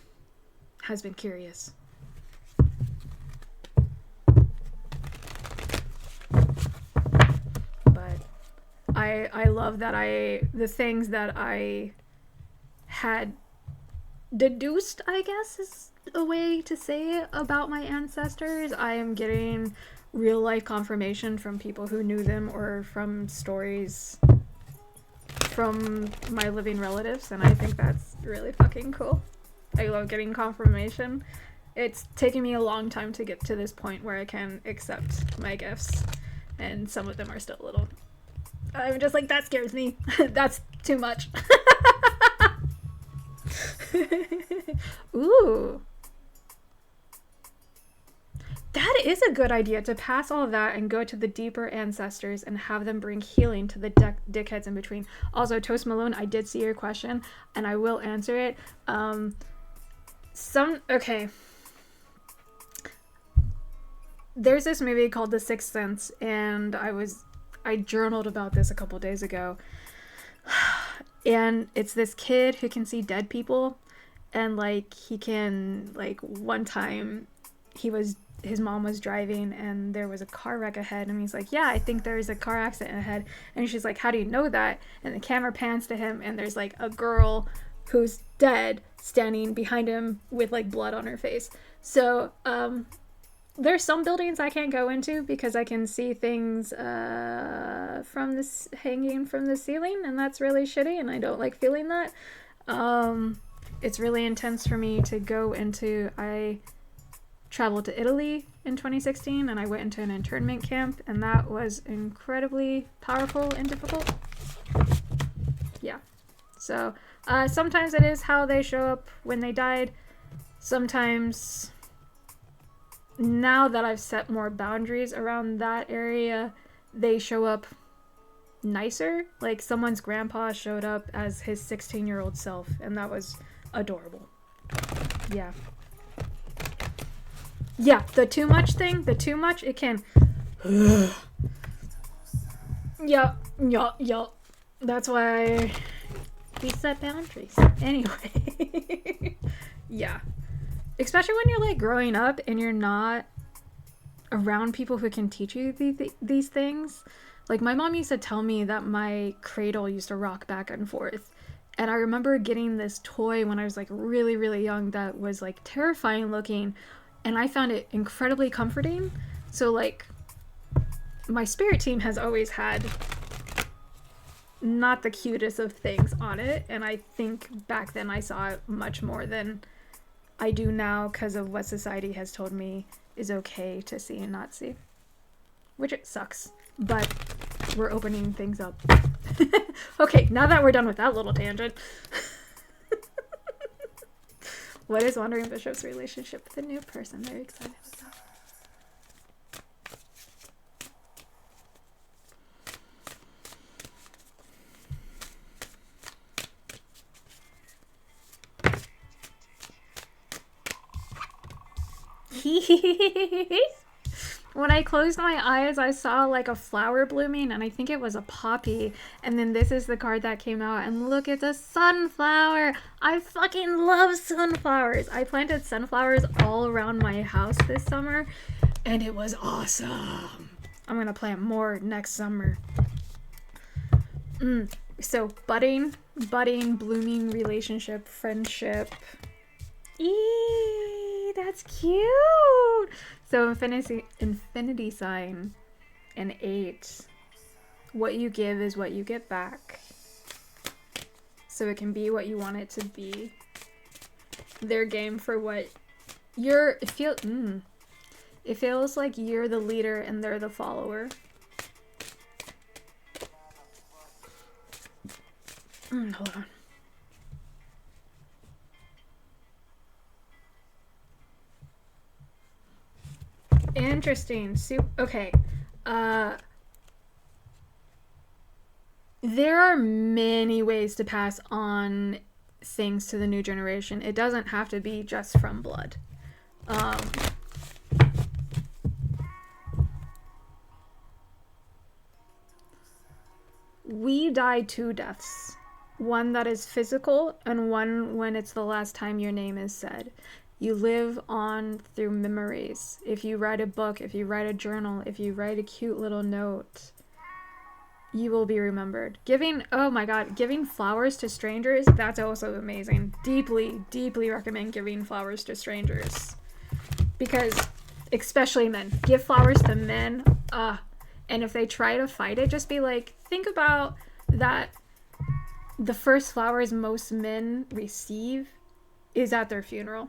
has been curious. But I love that the things that I had deduced, I guess is a way to say it, about my ancestors, I am getting real life confirmation from people who knew them or from stories from my living relatives, and I think that's really fucking cool. I love getting confirmation. It's taken me a long time to get to this point where I can accept my gifts, and some of them are still a little. I'm just like, that scares me. That's too much. Ooh. That is a good idea, to pass all of that and go to the deeper ancestors and have them bring healing to the dickheads in between. Also, Toast Malone, I did see your question and I will answer it. Okay. There's this movie called The Sixth Sense, and I journaled about this a couple days ago. And it's this kid who can see dead people, and like he can, like, one time his mom was driving and there was a car wreck ahead, and he's like, yeah, I think there's a car accident ahead. And she's like, how do you know that? And the camera pans to him, and there's like a girl who's dead standing behind him with like blood on her face. So there's some buildings I can't go into because I can see things from this hanging from the ceiling, and that's really shitty, and I don't like feeling that. It's really intense for me to go into. I traveled to Italy in 2016, and I went into an internment camp, and that was incredibly powerful and difficult. Yeah. So sometimes it is how they show up when they died. Sometimes, now that I've set more boundaries around that area, they show up nicer. Like, someone's grandpa showed up as his 16-year-old self, and that was adorable. Yeah. Yeah, the too much thing, it can... Yup. That's why we set boundaries. Anyway. Yeah. Especially when you're, like, growing up and you're not around people who can teach you these things. Like, my mom used to tell me that my cradle used to rock back and forth. And I remember getting this toy when I was, like, really, really young that was, like, terrifying looking. And I found it incredibly comforting. So, like, my spirit team has always had not the cutest of things on it. And I think back then I saw it much more than I do now because of what society has told me is okay to see and not see. Which it sucks. But we're opening things up. Okay, now that we're done with that little tangent. What is Wandering Bishop's relationship with a new person? Very excited about that. When I closed my eyes, I saw like a flower blooming, and I think it was a poppy. And then this is the card that came out, and look, it's a sunflower. I fucking love sunflowers. I planted sunflowers all around my house this summer, and it was awesome. I'm gonna plant more next summer. So budding, blooming relationship, friendship. Eee, that's cute. So infinity sign and 8. What you give is what you get back. So it can be what you want it to be. Their game for what you're. It feels like you're the leader and they're the follower. Hold on. Interesting. Okay. There are many ways to pass on things to the new generation. It doesn't have to be just from blood. We die 2 deaths. One that is physical, and one when it's the last time your name is said. You live on through memories. If you write a book, if you write a journal, if you write a cute little note, you will be remembered. Giving flowers to strangers, that's also amazing. Deeply, deeply recommend giving flowers to strangers. Because, especially men, give flowers to men, and if they try to fight it, just be like, think about that the first flowers most men receive is at their funeral.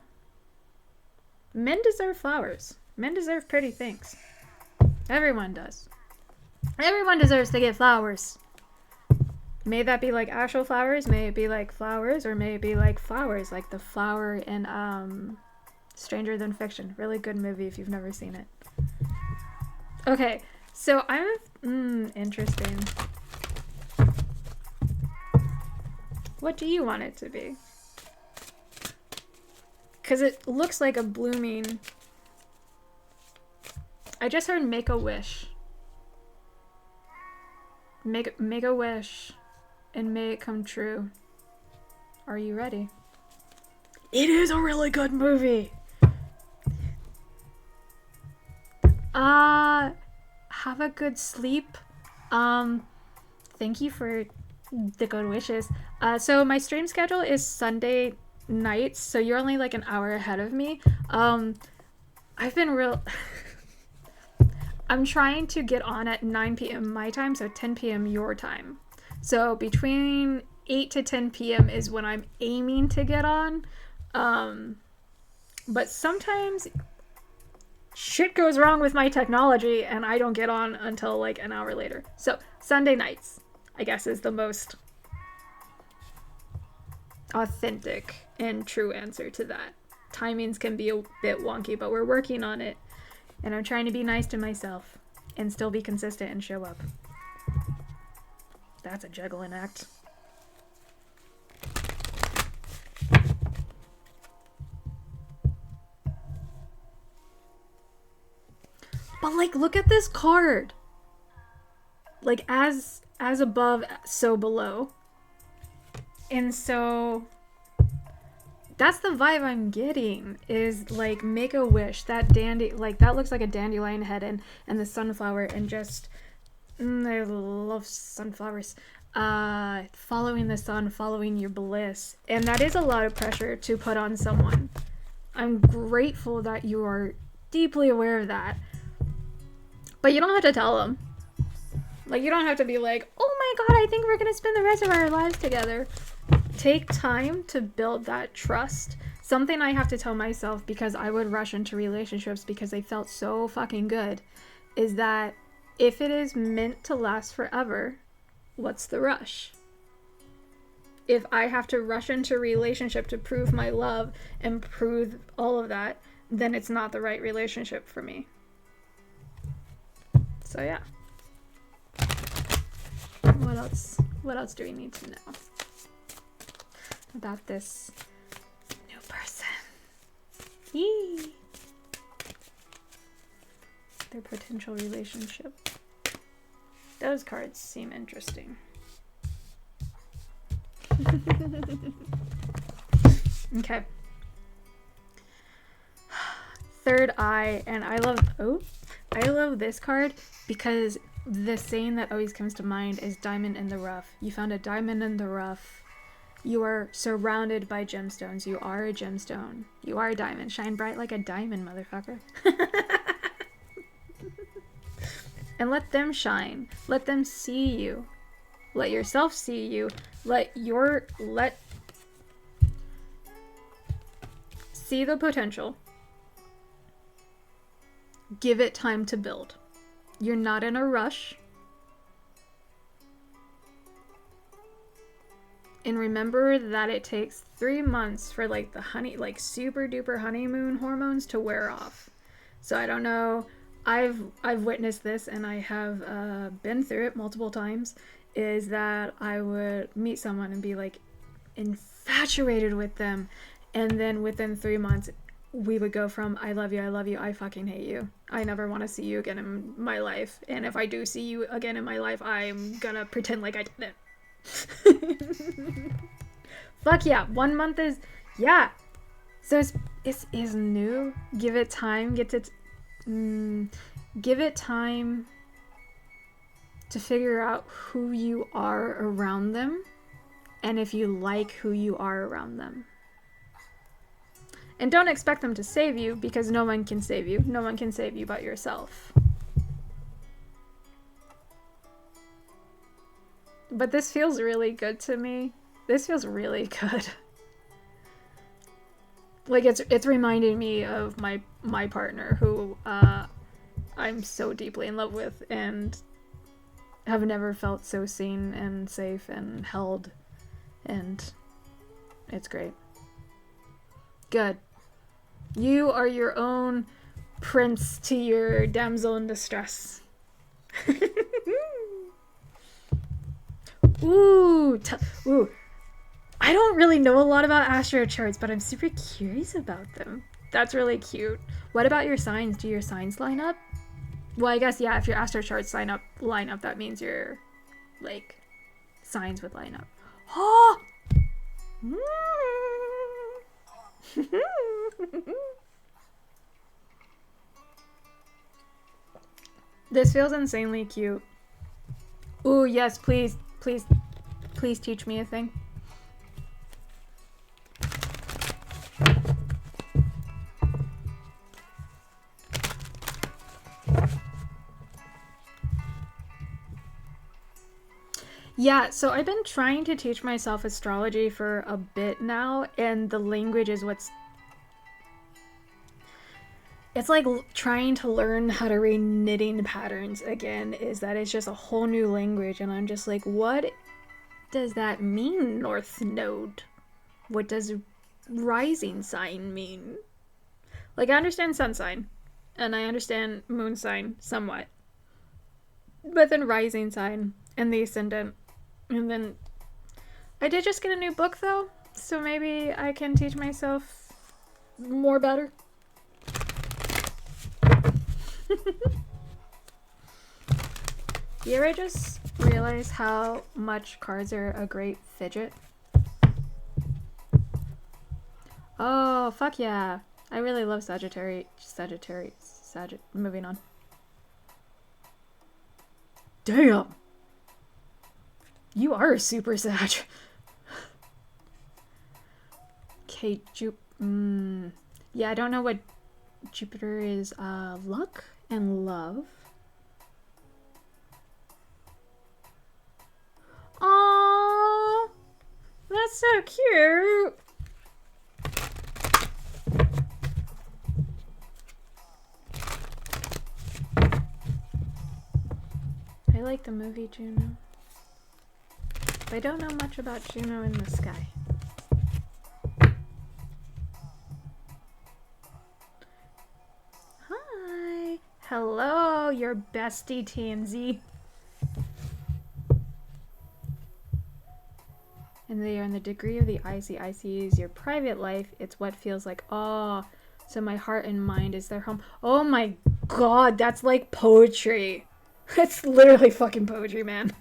Men deserve flowers. Men deserve pretty things. Everyone does. Everyone deserves to get flowers. May that be like actual flowers, may it be like flowers, or may it be like flowers, like the flower in Stranger Than Fiction. Really good movie if you've never seen it. Okay, so I'm interesting. What do you want it to be? Because it looks like a blooming... I just heard make a wish. Make a wish. and may it come true. Are you ready? It is a really good movie. Have a good sleep. Thank you for the good wishes. So my stream schedule is Sunday nights, so you're only like an hour ahead of me. I've been real... I'm trying to get on at 9 p.m. my time, so 10 p.m. your time. So between 8 to 10 p.m. is when I'm aiming to get on. But sometimes shit goes wrong with my technology and I don't get on until like an hour later. So Sunday nights, I guess, is the most authentic and true answer to that. Timings can be a bit wonky, but we're working on it. And I'm trying to be nice to myself and still be consistent and show up. That's a juggling act. But like, look at this card. Like, as above, so below. And so that's the vibe I'm getting, is like, make a wish. That that looks like a dandelion head and the sunflower, and just I love sunflowers. Following the sun, following your bliss. And that is a lot of pressure to put on someone. I'm grateful that you are deeply aware of that. But you don't have to tell them. Like, you don't have to be like, oh my god, I think we're gonna spend the rest of our lives together. Take time to build that trust. Something I have to tell myself, because I would rush into relationships because they felt so fucking good, is that if it is meant to last forever, what's the rush? If I have to rush into a relationship to prove my love and prove all of that, then it's not the right relationship for me. So yeah. What else do we need to know about this new person? Yee. Their potential relationship. Those cards seem interesting. Okay. Third eye, and I love this card because the saying that always comes to mind is diamond in the rough. You found a diamond in the rough. You are surrounded by gemstones. You are a gemstone. You are a diamond. Shine bright like a diamond, motherfucker. And let them shine. Let them see you. Let yourself see you. See the potential. Give it time to build. You're not in a rush. And remember that it takes 3 months for like the super duper honeymoon hormones to wear off. So I don't know. I've witnessed this, and I have been through it multiple times, is that I would meet someone and be like infatuated with them, and then within 3 months we would go from I love you, I fucking hate you, I never want to see you again in my life, and if I do see you again in my life, I'm gonna pretend like I didn't. Fuck yeah, 1 month is, yeah. So it's new. Give it time. Give it time to figure out who you are around them, and if you like who you are around them. And don't expect them to save you, because no one can save you. No one can save you but yourself. But this feels really good to me. This feels really good. Like, it's reminding me of my partner, who I'm so deeply in love with, and have never felt so seen and safe and held, and it's great. Good. You are your own prince to your damsel in distress. Ooh, I don't really know a lot about astro charts, but I'm super curious about them. That's really cute. What about your signs? Do your signs line up? Well, I guess, yeah, if your astro charts line up, that means you're, like, signs would line up. Oh! This feels insanely cute. Ooh, yes, please, please, please teach me a thing. Yeah, so I've been trying to teach myself astrology for a bit now, and the language is what's... It's like trying to learn how to read knitting patterns again, is that it's just a whole new language, and I'm just like, what does that mean, North Node? What does rising sign mean? Like, I understand sun sign, and I understand moon sign somewhat. But then rising sign, and the ascendant, and then... I did just get a new book, though, so maybe I can teach myself more better. You ever just realize how much cards are a great fidget? Oh, fuck yeah. I really love Sagittarius. Moving on. Damn! You are a super Sag. Okay, yeah, I don't know what Jupiter is. Luck and love. Aww! That's so cute! I like the movie Juno. But I don't know much about Juno in the sky. Hi! Hello, your bestie TMZ. And they are in the degree of the IC. IC is your private life. It's what feels like, oh, so my heart and mind is their home. Oh my god, that's like poetry. It's literally fucking poetry, man.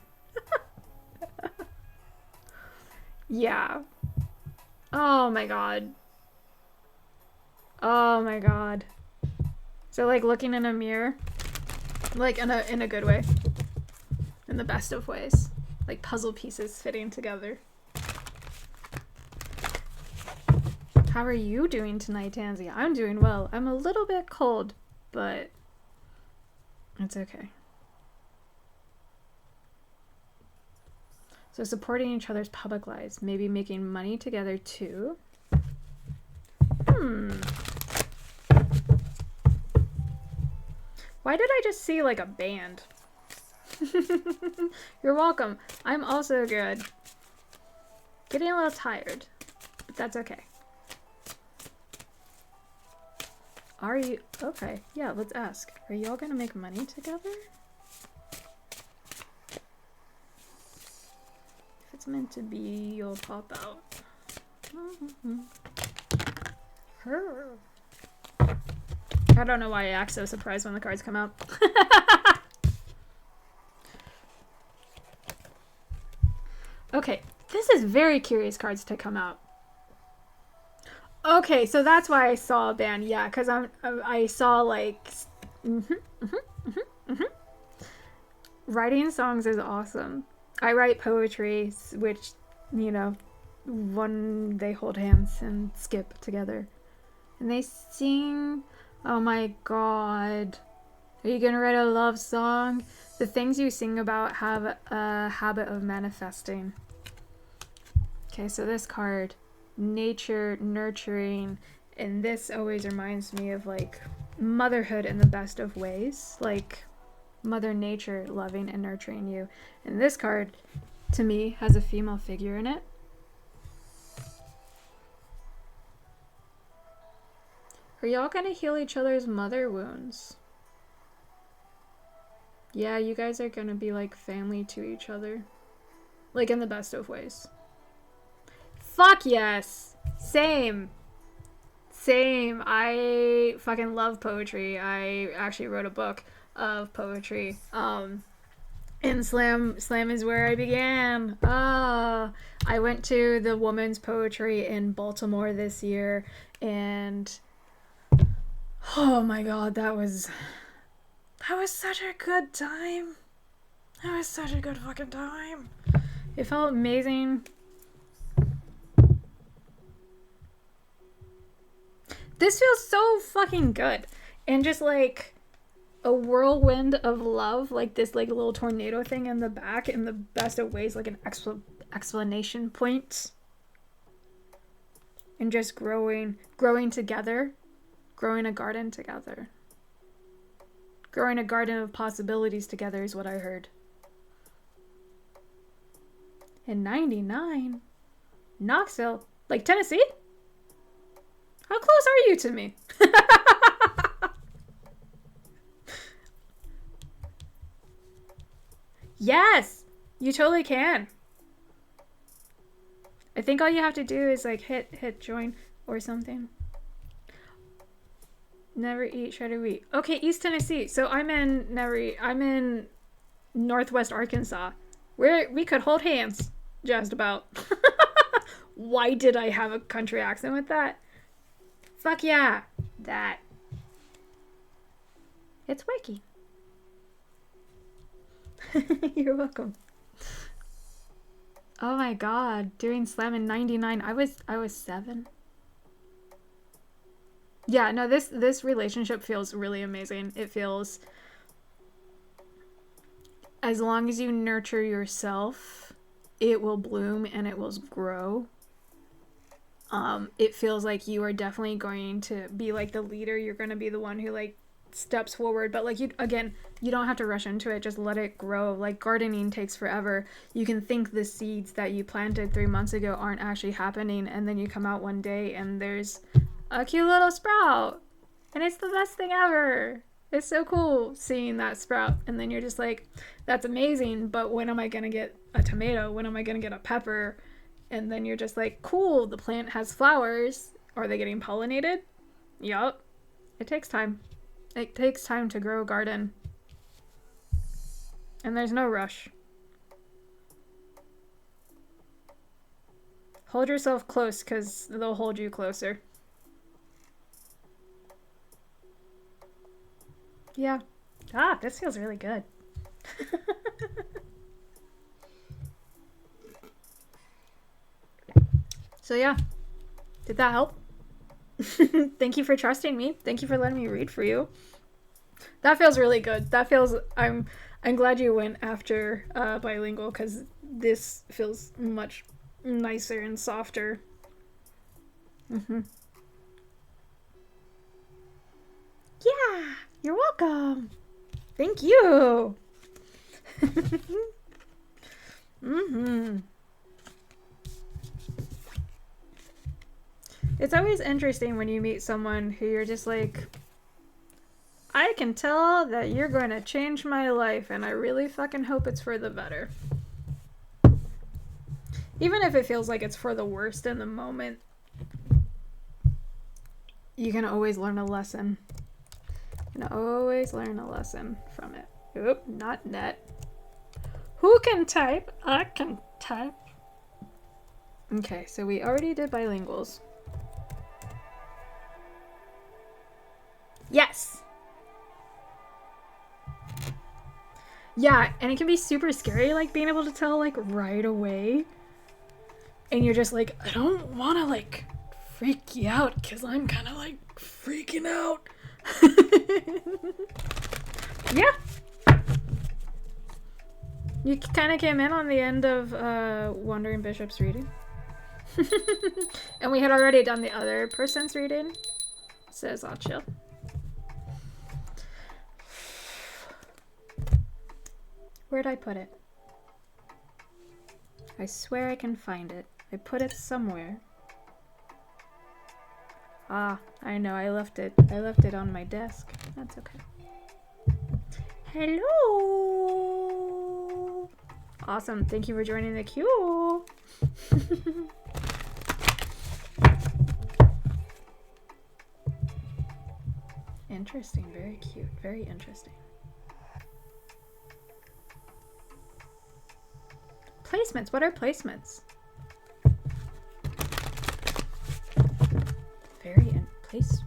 Yeah. Oh my god. Oh my god. So like looking in a mirror, like in a good way, in the best of ways, like puzzle pieces fitting together. How are you doing tonight, Tansy? I'm doing well. I'm a little bit cold, but it's okay. So supporting each other's public lives, maybe making money together too. Why did I just see like a band? You're welcome. I'm also good. Getting a little tired, but that's okay. Are you... Okay, yeah, let's ask. Are y'all gonna make money together? If it's meant to be, you'll pop out. I don't know why I act so surprised when the cards come out. Okay, this is very curious cards to come out. Okay, so that's why I saw a band, yeah, because I saw like... Writing songs is awesome. I write poetry, which, you know, one, they hold hands and skip together. And they sing... Oh my god. Are you gonna write a love song? The things you sing about have a habit of manifesting. Okay, so this card... Nature, nurturing, and this always reminds me of like motherhood in the best of ways, like Mother Nature loving and nurturing you. And this card to me has a female figure in it. Are y'all gonna heal each other's mother wounds? Yeah, you guys are gonna be like family to each other, like in the best of ways. Fuck yes! Same. Same. I fucking love poetry. I actually wrote a book of poetry. And slam is where I began. I went to the women's poetry in Baltimore this year, and oh my god, that was such a good time. That was such a good fucking time. It felt amazing. This feels so fucking good. And just like a whirlwind of love, like this like little tornado thing in the back, in the best of ways, like an explanation point. And just growing together, growing a garden together. Growing a garden of possibilities together is what I heard. In 99? Knoxville? Like Tennessee? How close are you to me? Yes! You totally can. I think all you have to do is like hit join or something. Never eat shredded wheat. Okay, East Tennessee. So I'm in Northwest Arkansas. Where we could hold hands. Just about. Why did I have a country accent with that? Fuck yeah. That. It's working. You're welcome. Oh my god. Doing slam in 99. I was 7. Yeah, no, this relationship feels really amazing. It feels, as long as you nurture yourself, it will bloom and it will grow. It feels like you are definitely going to be like the leader. You're going to be the one who like steps forward, but like you don't have to rush into it. Just let it grow. Like gardening takes forever. You can think the seeds that you planted 3 months ago aren't actually happening, and then you come out one day and there's a cute little sprout, and it's the best thing ever. It's so cool seeing that sprout, and then you're just like, that's amazing, but when am I gonna get a tomato? When am I gonna get a pepper? And then you're just like, cool, the plant has flowers. Are they getting pollinated? Yup. It takes time. It takes time to grow a garden. And there's no rush. Hold yourself close, because they'll hold you closer. Yeah. Ah, this feels really good. So yeah. Did that help? Thank you for trusting me. Thank you for letting me read for you. That feels really good. That feels... I'm glad you went after bilingual, because this feels much nicer and softer. Mm-hmm. Yeah! You're welcome! Thank you! Mm-hmm. It's always interesting when you meet someone who you're just like, I can tell that you're going to change my life, and I really fucking hope it's for the better. Even if it feels like it's for the worst in the moment, you can always learn a lesson. You can always learn a lesson from it. Oop, not net. Who can type? I can type. Okay, so we already did bilinguals. Yes! Yeah, and it can be super scary, like, being able to tell, like, right away. And you're just like, I don't want to, like, freak you out, because I'm kind of, like, freaking out. Yeah. You kind of came in on the end of Wandering Bishop's reading. And we had already done the other person's reading. Says I'll chill. Where'd I put it? I swear I can find it. I put it somewhere. Ah, I know, I left it. I left it on my desk. That's okay. Hello! Awesome, thank you for joining the queue. Interesting, very cute, very interesting. Placements. What are placements? Very in place.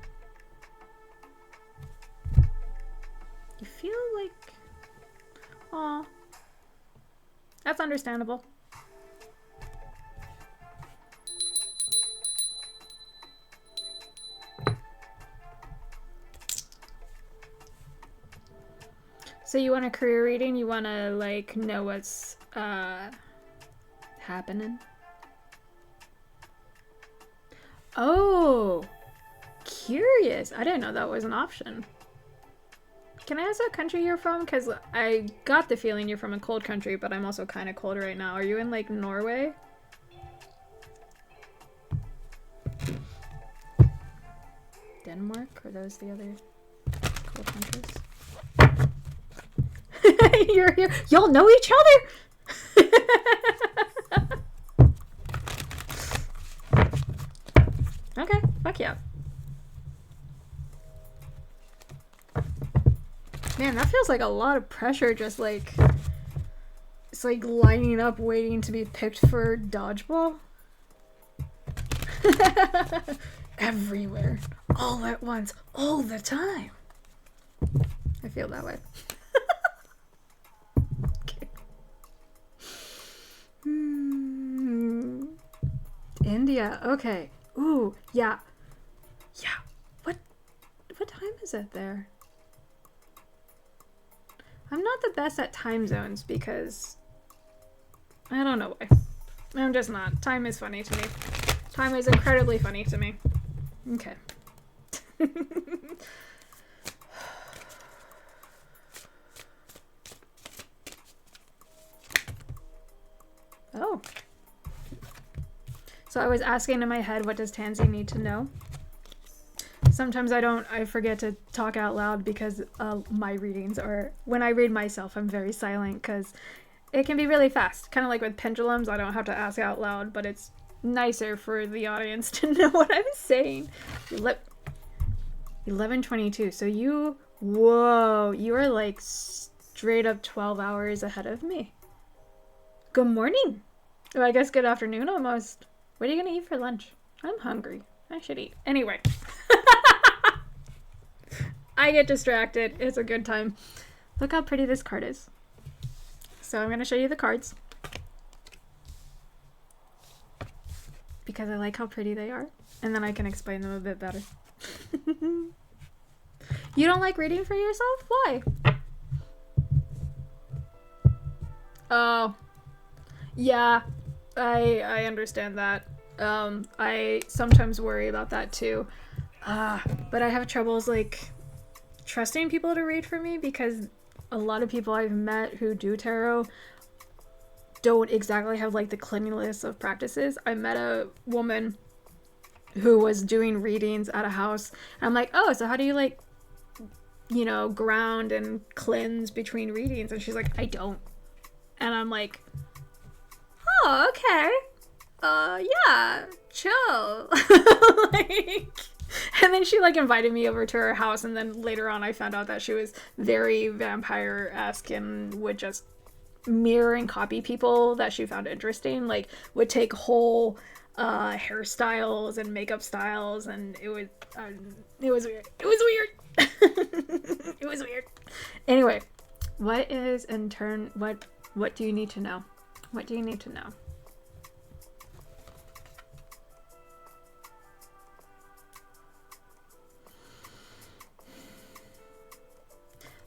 You feel like... Aw. That's understandable. So you want a career reading? You want to, like, know what's, happening? Oh! Curious. I didn't know that was an option. Can I ask what country you're from? Because I got the feeling you're from a cold country, but I'm also kind of cold right now. Are you in, like, Norway? Denmark? Are those the other cold countries? You're here. Y'all know each other? Okay, fuck yeah. Man, that feels like a lot of pressure, just like... It's like lining up waiting to be picked for dodgeball. Everywhere. All at once. All the time. I feel that way. Okay. India. Okay. Ooh, yeah. Yeah. What time is it there? I'm not the best at time zones because I don't know why. I'm just not. Time is funny to me. Time is incredibly funny to me. Okay. Oh. So I was asking in my head, what does Tansy need to know? Sometimes I forget to talk out loud because my readings are, when I read myself, I'm very silent because it can be really fast. Kind of like with pendulums, I don't have to ask out loud, but it's nicer for the audience to know what I'm saying. 11:22. So you, whoa, you are like straight up 12 hours ahead of me. Good morning. Oh, I guess good afternoon almost. What are you gonna eat for lunch? I'm hungry. I should eat. Anyway. I get distracted. It's a good time. Look how pretty this card is. So I'm going to show you the cards. Because I like how pretty they are. And then I can explain them a bit better. You don't like reading for yourself? Why? Oh. Yeah. I understand that. I sometimes worry about that too. But I have troubles like trusting people to read for me because a lot of people I've met who do tarot don't exactly have like the cleanliness of practices. I met a woman who was doing readings at a house and I'm like, oh, so how do you like, you know, ground and cleanse between readings? And she's like, I don't. And I'm like, oh, okay. Yeah, chill. Like, and then she like invited me over to her house, and then later on I found out that she was very vampire-esque and would just mirror and copy people that she found interesting, like would take whole hairstyles and makeup styles, and it was weird. It was weird. It was weird. Anyway, what is in turn what do you need to know? What do you need to know?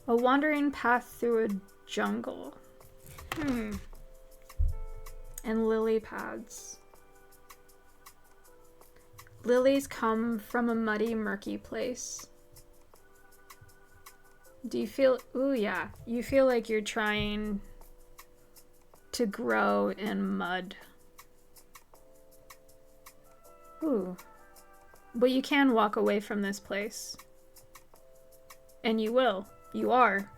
A wandering path through a jungle. And lily pads. Lilies come from a muddy, murky place. Do you feel... Ooh, yeah. You feel like you're trying to grow in mud. Ooh. But you can walk away from this place. And you will. You are.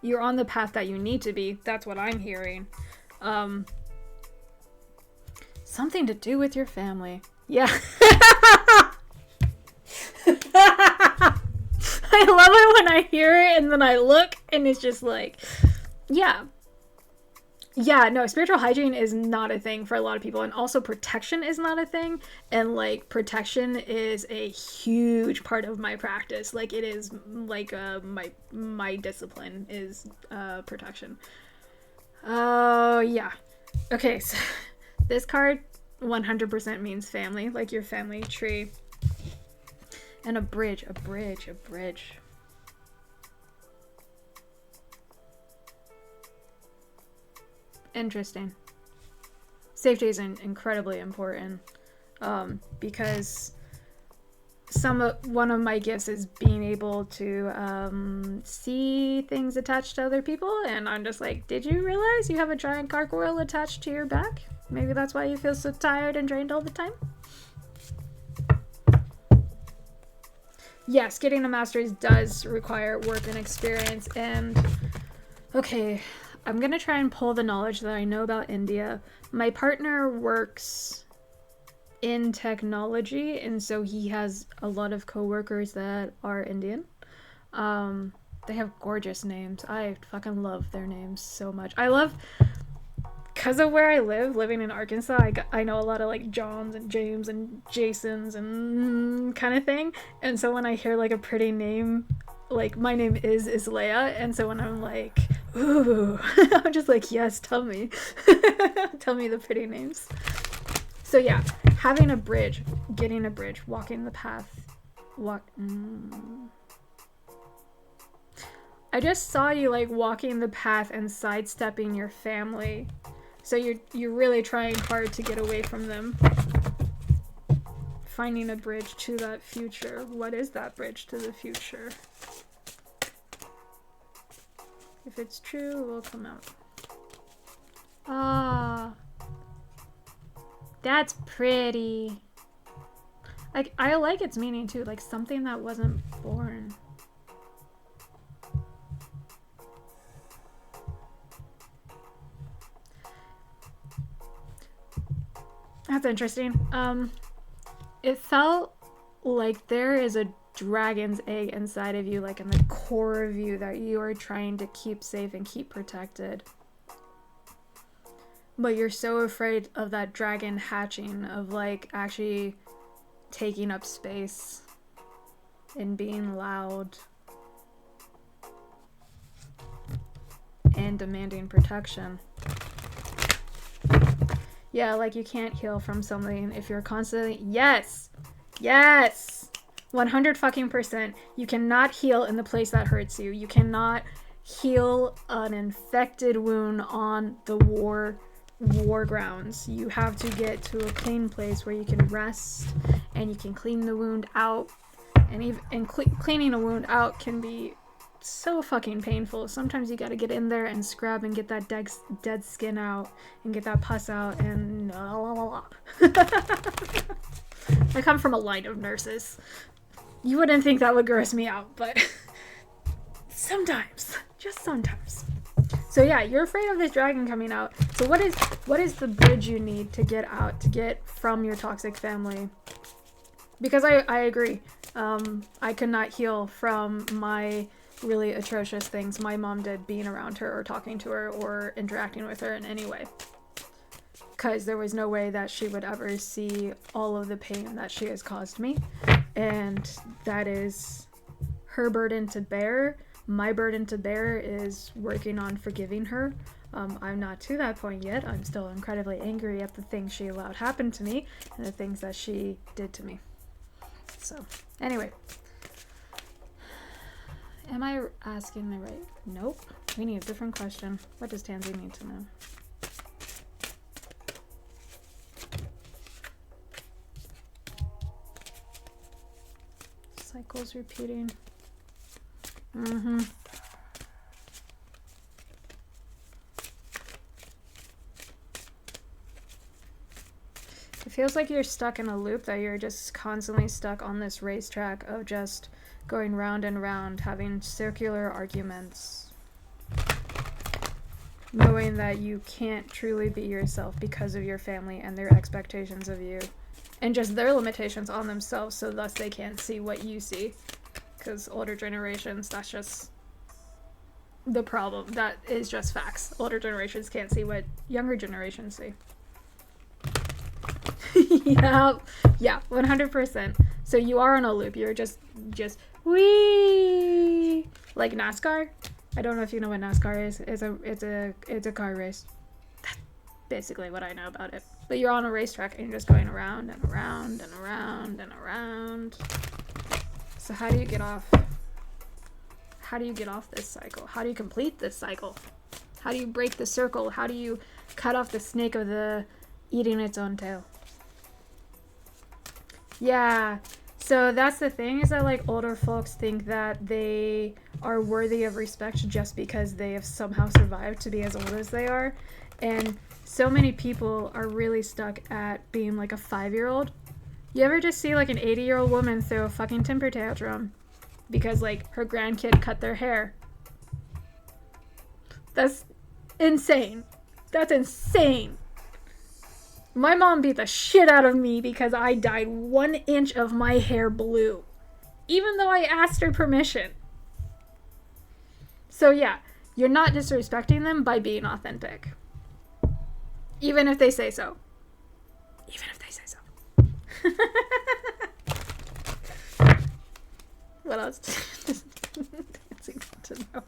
You're on the path that you need to be. That's what I'm hearing. Something to do with your family. Yeah. I love it when I hear it and then I look and it's just like, yeah. Yeah, no, spiritual hygiene is not a thing for a lot of people, and also protection is not a thing. And like protection is a huge part of my practice. Like it is like my discipline is protection. Oh yeah. Okay, so this card 100% means family, like your family tree. And a bridge. Interesting. Safety is incredibly important because one of my gifts is being able to see things attached to other people, and I'm just like, did you realize you have a giant gargoyle attached to your back? Maybe that's why you feel so tired and drained all the time. Yes, getting a master's does require work and experience, and okay, I'm gonna try and pull the knowledge that I know about India. My partner works in technology, and so he has a lot of coworkers that are Indian. They have gorgeous names. I fucking love their names so much. I love, because of where I live, living in Arkansas, I know a lot of like Johns and James and Jasons and kind of thing. And so when I hear like a pretty name, like my name is Leia, and so when I'm like, ooh, I'm just like, yes, tell me. Tell me the pretty names. So yeah, having a bridge, getting a bridge, walking the path, I just saw you like walking the path and sidestepping your family. So you're really trying hard to get away from them. Finding a bridge to that future. What is that bridge to the future? If it's true, it will come out. Ah. That's pretty. Like, I like its meaning too, like something that wasn't born. That's interesting. It felt like there is a dragon's egg inside of you, like in the core of you, that you are trying to keep safe and keep protected. But you're so afraid of that dragon hatching, of like actually taking up space and being loud and demanding protection. Yeah, like you can't heal from something if you're constantly... Yes! 100 fucking %. You cannot heal in the place that hurts you. You cannot heal an infected wound on the war grounds. You have to get to a clean place where you can rest and you can clean the wound out. And cleaning a wound out can be so fucking painful. Sometimes you gotta get in there and scrub and get that dead skin out and get that pus out and I come from a line of nurses. You wouldn't think that would gross me out, but sometimes, just sometimes. So yeah, you're afraid of this dragon coming out. So what is the bridge you need to get out, to get from your toxic family? Because I agree. I could not heal from my really atrocious things my mom did being around her or talking to her or interacting with her in any way. Because there was no way that she would ever see all of the pain that she has caused me. And that is her burden to bear. My burden to bear is working on forgiving her. I'm not to that point yet. I'm still incredibly angry at the things she allowed happen to me and the things that she did to me. So, anyway. Am I asking the right? Nope. We need a different question. What does Tansy need to know? Cycles repeating. It feels like you're stuck in a loop, that you're just constantly stuck on this racetrack of just going round and round, having circular arguments, knowing that you can't truly be yourself because of your family and their expectations of you, and just their limitations on themselves, so thus they can't see what you see. Because older generations, that's just the problem. That is just facts. Older generations can't see what younger generations see. Yeah, 100%. So you are on a loop. You're just wee, like NASCAR. I don't know if you know what NASCAR is. It's a car race. That's basically what I know about it. But you're on a racetrack and you're just going around and around and around and around. So how do you get off? How do you get off this cycle? How do you complete this cycle? How do you break the circle? How do you cut off the snake of the eating its own tail? Yeah, so that's the thing, is that like older folks think that they are worthy of respect just because they have somehow survived to be as old as they are. And so many people are really stuck at being like a 5-year-old. You ever just see like an 80-year-old woman throw a fucking temper tantrum because like her grandkid cut their hair? That's insane. That's insane. My mom beat the shit out of me because I dyed 1 inch of my hair blue, even though I asked her permission. So yeah, you're not disrespecting them by being authentic. Even if they say so. Even if they say so. What else? It's good to know.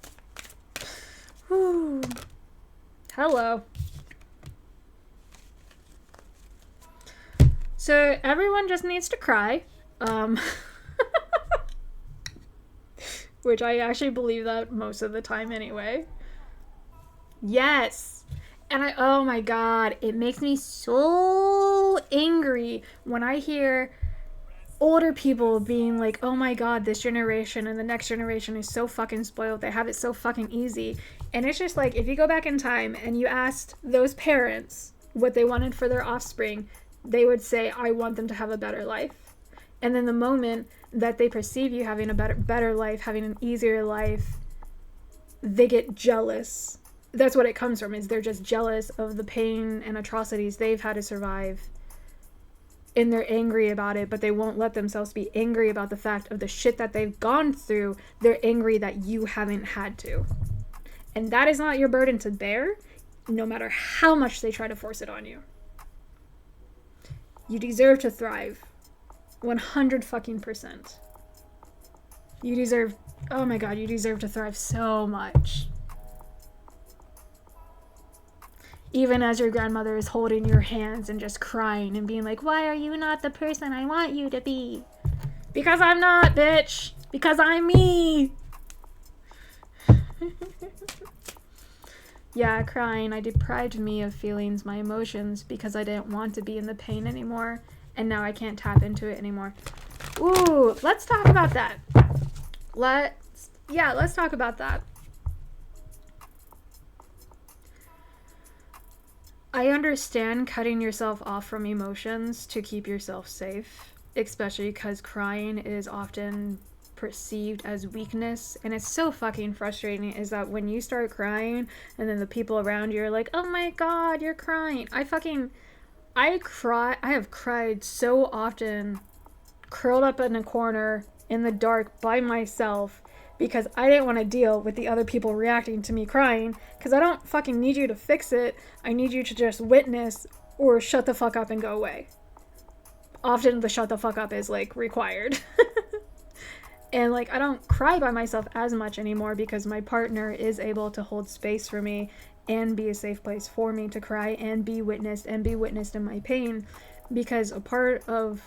Whew. Hello. So everyone just needs to cry. Which I actually believe that most of the time anyway. Yes. And oh my god, it makes me so angry when I hear older people being like, oh my god, this generation and the next generation is so fucking spoiled. They have it so fucking easy. And it's just like, if you go back in time and you asked those parents what they wanted for their offspring, they would say, I want them to have a better life. And then the moment that they perceive you having a better life, having an easier life, they get jealous. That's what it comes from, is they're just jealous of the pain and atrocities they've had to survive. And they're angry about it, but they won't let themselves be angry about the fact of the shit that they've gone through. They're angry that you haven't had to. And that is not your burden to bear, no matter how much they try to force it on you. You deserve to thrive. 100 fucking %. You deserve, oh my god, you deserve to thrive so much. Even as your grandmother is holding your hands and just crying and being like, why are you not the person I want you to be? Because I'm not, bitch. Because I'm me. Yeah, crying. I deprived me of feelings, my emotions, because I didn't want to be in the pain anymore. And now I can't tap into it anymore. Ooh, let's talk about that. Let's talk about that. I understand cutting yourself off from emotions to keep yourself safe, especially because crying is often perceived as weakness, and it's so fucking frustrating is that when you start crying and then the people around you are like, oh my god, you're crying. I have cried so often, curled up in a corner in the dark by myself, because I didn't want to deal with the other people reacting to me crying, because I don't fucking need you to fix it. I need you to just witness or shut the fuck up and go away. Often the shut the fuck up is like required. And like, I don't cry by myself as much anymore because my partner is able to hold space for me and be a safe place for me to cry and be witnessed in my pain, because a part of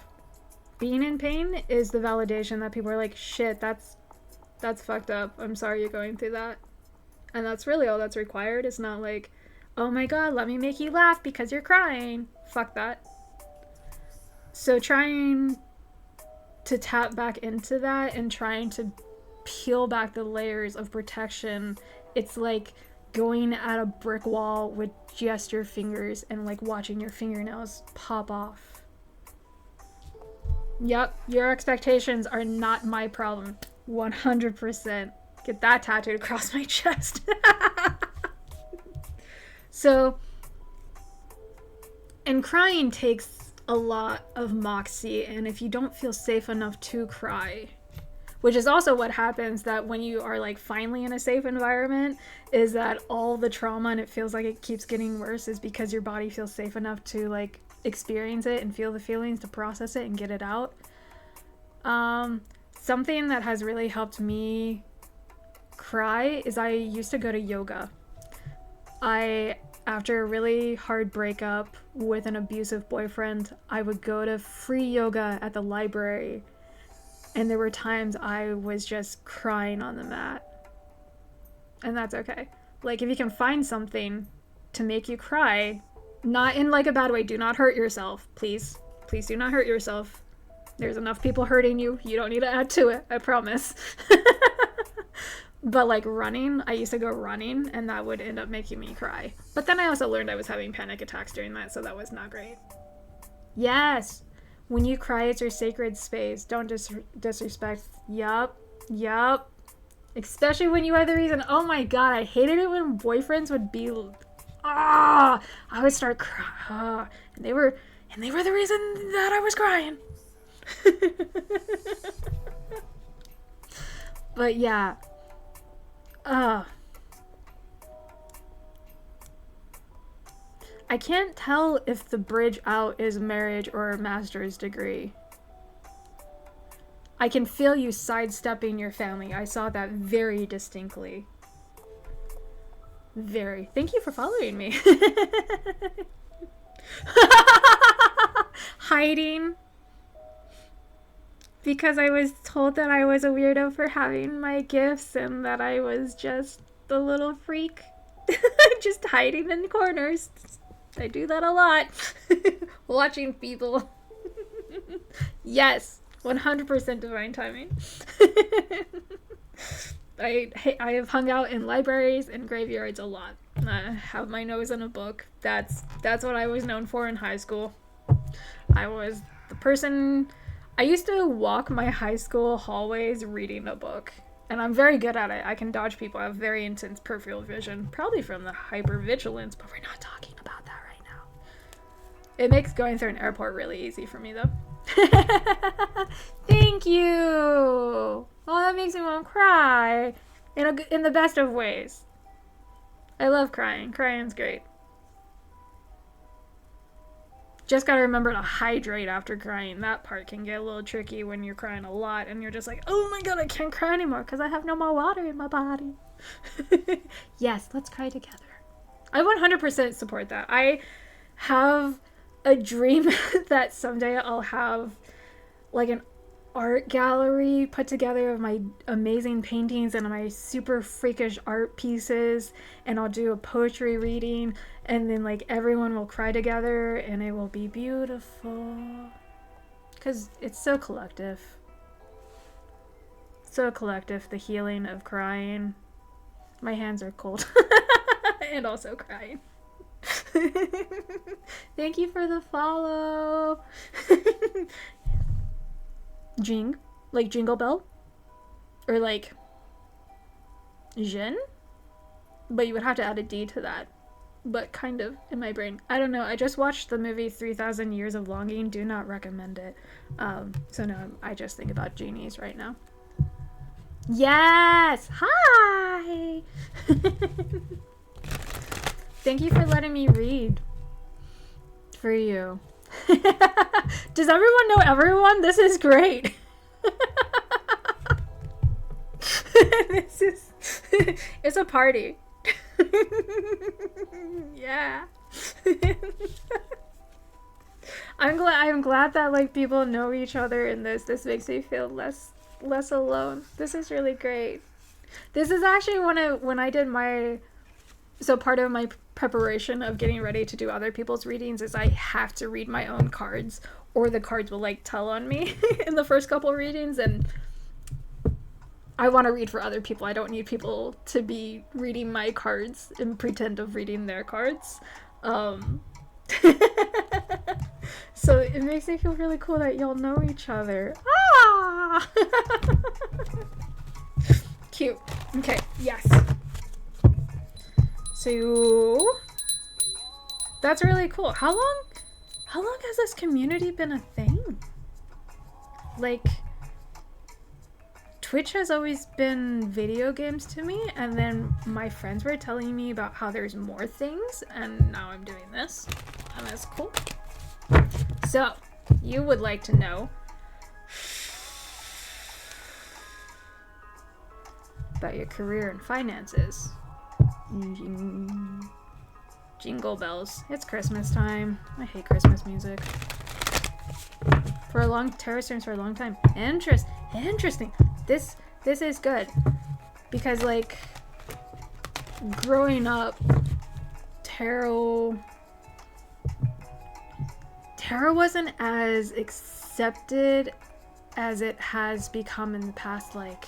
being in pain is the validation that people are like, shit, that's fucked up. I'm sorry you're going through that. And that's really all that's required. It's not like, oh my god, let me make you laugh because you're crying. Fuck that. So trying to tap back into that and trying to peel back the layers of protection, it's like going at a brick wall with just your fingers and like watching your fingernails pop off. Yep, your expectations are not my problem. 100%. Get that tattooed across my chest. So, and crying takes a lot of moxie, and if you don't feel safe enough to cry, which is also what happens that when you are like finally in a safe environment, is that all the trauma and it feels like it keeps getting worse is because your body feels safe enough to like experience it and feel the feelings, to process it and get it out. Something that has really helped me cry is I used to go to yoga. After a really hard breakup with an abusive boyfriend, I would go to free yoga at the library, and there were times I was just crying on the mat. And that's okay. Like, if you can find something to make you cry, not in like a bad way, do not hurt yourself, please. Please do not hurt yourself. There's enough people hurting you. You don't need to add to it, I promise. But like running, I used to go running, and that would end up making me cry. But then I also learned I was having panic attacks during that, so that was not great. Yes! When you cry, it's your sacred space. Don't disrespect. Yup. Especially when you are the reason. Oh my god, I hated it when boyfriends would be... I would start crying. And they were the reason that I was crying. But yeah. I can't tell if the bridge out is marriage or a master's degree. I can feel you sidestepping your family. I saw that very distinctly. Very. Thank you for following me. Hiding. Because I was told that I was a weirdo for having my gifts and that I was just a little freak. Just hiding in corners. I do that a lot. Watching people. Yes, 100% divine timing. I have hung out in libraries and graveyards a lot. I have my nose in a book. That's what I was known for in high school. I was the person... I used to walk my high school hallways reading a book, and I'm very good at it. I can dodge people. I have very intense peripheral vision, probably from the hypervigilance, but we're not talking about that right now. It makes going through an airport really easy for me, though. Thank you! Oh, that makes me want to cry in the best of ways. I love crying. Crying's great. Just gotta remember to hydrate after crying. That part can get a little tricky when you're crying a lot and you're just like, oh my god, I can't cry anymore because I have no more water in my body. Yes, let's cry together. I 100% support that. I have a dream that someday I'll have like an art gallery put together of my amazing paintings and my super freakish art pieces, and I'll do a poetry reading, and then like everyone will cry together and it will be beautiful because it's so collective, the healing of crying. My hands are cold. And also crying. Thank you for the follow. Jing, like Jingle Bell, or like Jin, but you would have to add a D to that, but kind of in my brain. I don't know. I just watched the movie 3,000 Years of Longing. Do not recommend it. So no, I just think about genies right now. Yes! Hi! Thank you for letting me read for you. Does everyone know everyone? This is great. It's a party. Yeah. I'm glad that like people know each other in this. This makes me feel less alone. This is really great. This is actually when I did my... So part of my preparation of getting ready to do other people's readings is I have to read my own cards, or the cards will like tell on me in the first couple readings, and I want to read for other people. I don't need people to be reading my cards and pretend of reading their cards. So it makes me feel really cool that y'all know each other. Ah! Cute. Okay, yes. So that's really cool. How long has this community been a thing? Like Twitch has always been video games to me, and then my friends were telling me about how there's more things, and now I'm doing this, and that's cool. So, you would like to know about your career and finances. Jingle bells. It's Christmas time. I hate Christmas music. Terror streams for a long time. Interesting. This is good. Because, like, growing up, tarot wasn't as accepted as it has become in the past, like,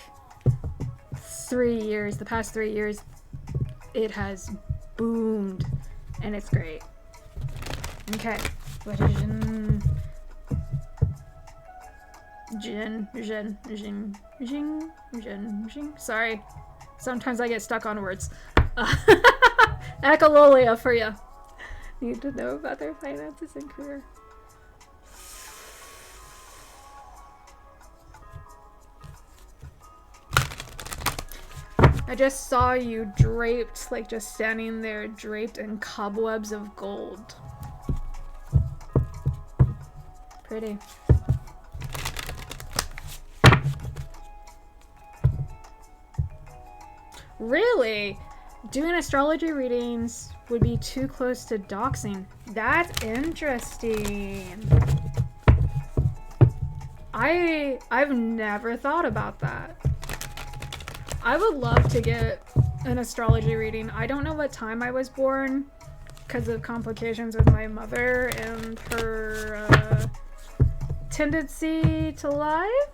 3 years. The past 3 years, it has boomed. And it's great. Okay. What is Jin. Sorry. Sometimes I get stuck on words. Echololia for you. Need to know about their finances and career. I just saw you draped, like just standing there draped in cobwebs of gold. Pretty. Really? Doing astrology readings would be too close to doxing. That's interesting. I've never thought about that. I would love to get an astrology reading. I don't know what time I was born because of complications with my mother and her tendency to lie.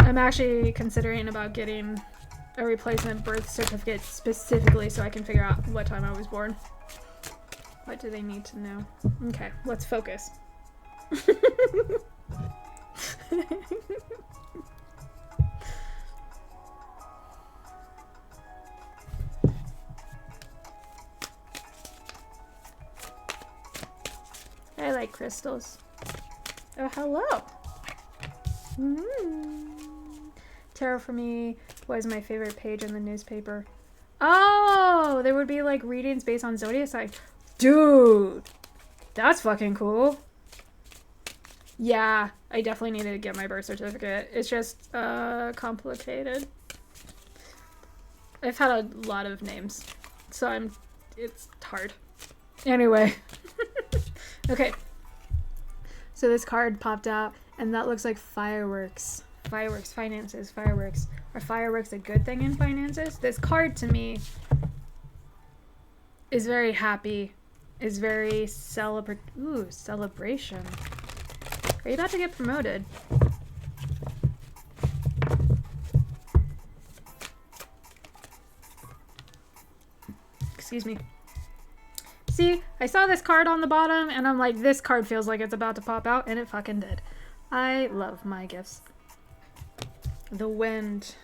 I'm actually considering about getting a replacement birth certificate specifically so I can figure out what time I was born. What do they need to know? Okay, let's focus. I like crystals. Oh, hello. Tarot for me was my favorite page in the newspaper. Oh, there would be like readings based on zodiac sign. Dude, that's fucking cool. Yeah, I definitely need to get my birth certificate. It's just complicated. I've had a lot of names, so it's hard. Anyway. Okay. So this card popped out, and that looks like fireworks. Fireworks, finances, fireworks. Are fireworks a good thing in finances? This card to me is very happy. Is very celebration. Are you about to get promoted? Excuse me. See, I saw this card on the bottom, and I'm like, this card feels like it's about to pop out, and it fucking did. I love my gifts. The wind.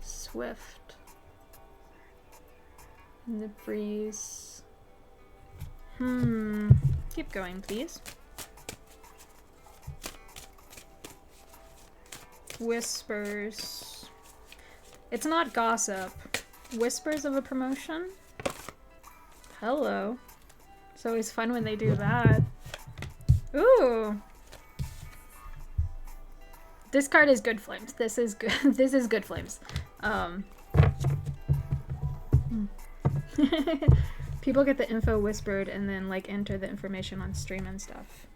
Swift. And the breeze. Keep going, please. Whispers. It's not gossip. Whispers of a promotion? Hello. It's always fun when they do that. Ooh. This card is good flames. This is good. This is good flames. People get the info whispered and then like enter the information on stream and stuff.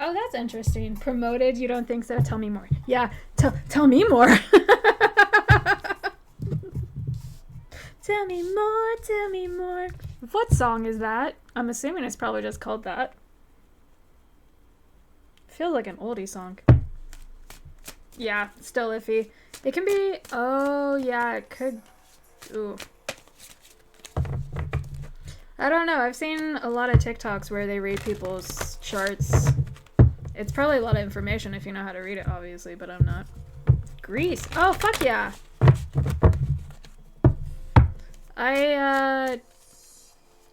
Oh, that's interesting. Promoted? You don't think so? Tell me more. Yeah, tell me more. Tell me more, tell me more. What song is that? I'm assuming it's probably just called that. Feels like an oldie song. Yeah, still iffy. It can be... Oh, yeah, it could... Ooh. I don't know. I've seen a lot of TikToks where they read people's charts. It's probably a lot of information if you know how to read it, obviously, but I'm not. Greece. Oh, fuck yeah. I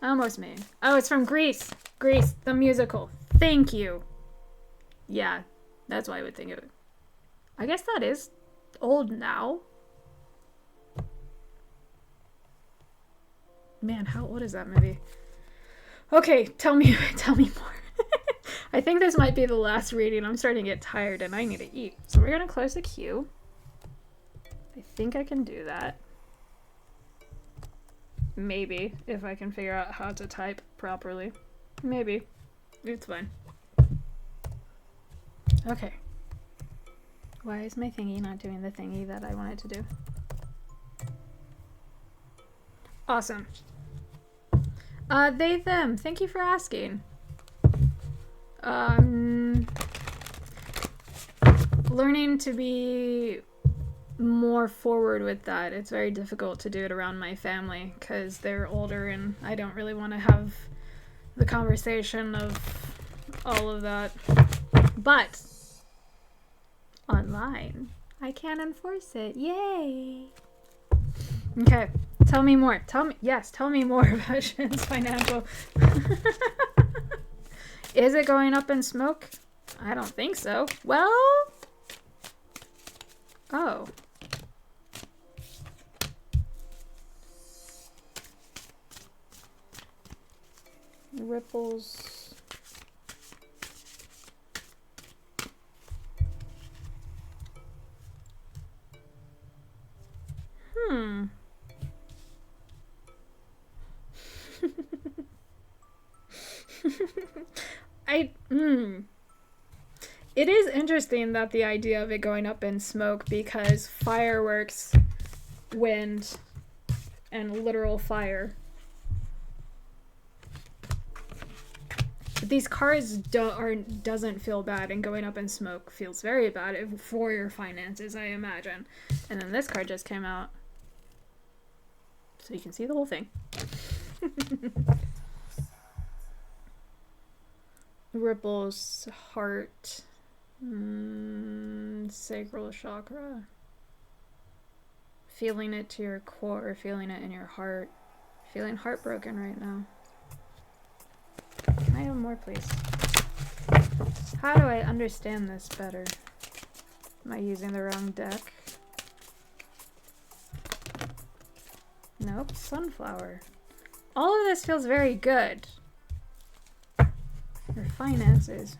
almost made. Oh, it's from Grease. Grease, the musical. Thank you. Yeah, that's why I would think it would. I guess that is old now. Man, how old is that movie? Okay, tell me more. I think this might be the last reading. I'm starting to get tired and I need to eat. So we're gonna close the queue. I think I can do that. Maybe, if I can figure out how to type properly. Maybe. It's fine. Okay. Why is my thingy not doing the thingy that I want it to do? Awesome. They, them. Thank you for asking. Learning to be more forward with that. It's very difficult to do it around my family because they're older and I don't really want to have the conversation of all of that. But online, I can enforce it. Yay! Okay, tell me more. Tell me more about Shin's financial. Is it going up in smoke? I don't think so. Well, oh. Ripples. It is interesting that the idea of it going up in smoke because fireworks, wind, and literal fire. But these cars doesn't feel bad, and going up in smoke feels very bad for your finances, I imagine. And then this card just came out. So you can see the whole thing. Ripples, heart, sacral chakra. Feeling it to your core, feeling it in your heart. Feeling heartbroken right now. Can I have more, please? How do I understand this better? Am I using the wrong deck? Nope, sunflower. All of this feels very good. Your finances.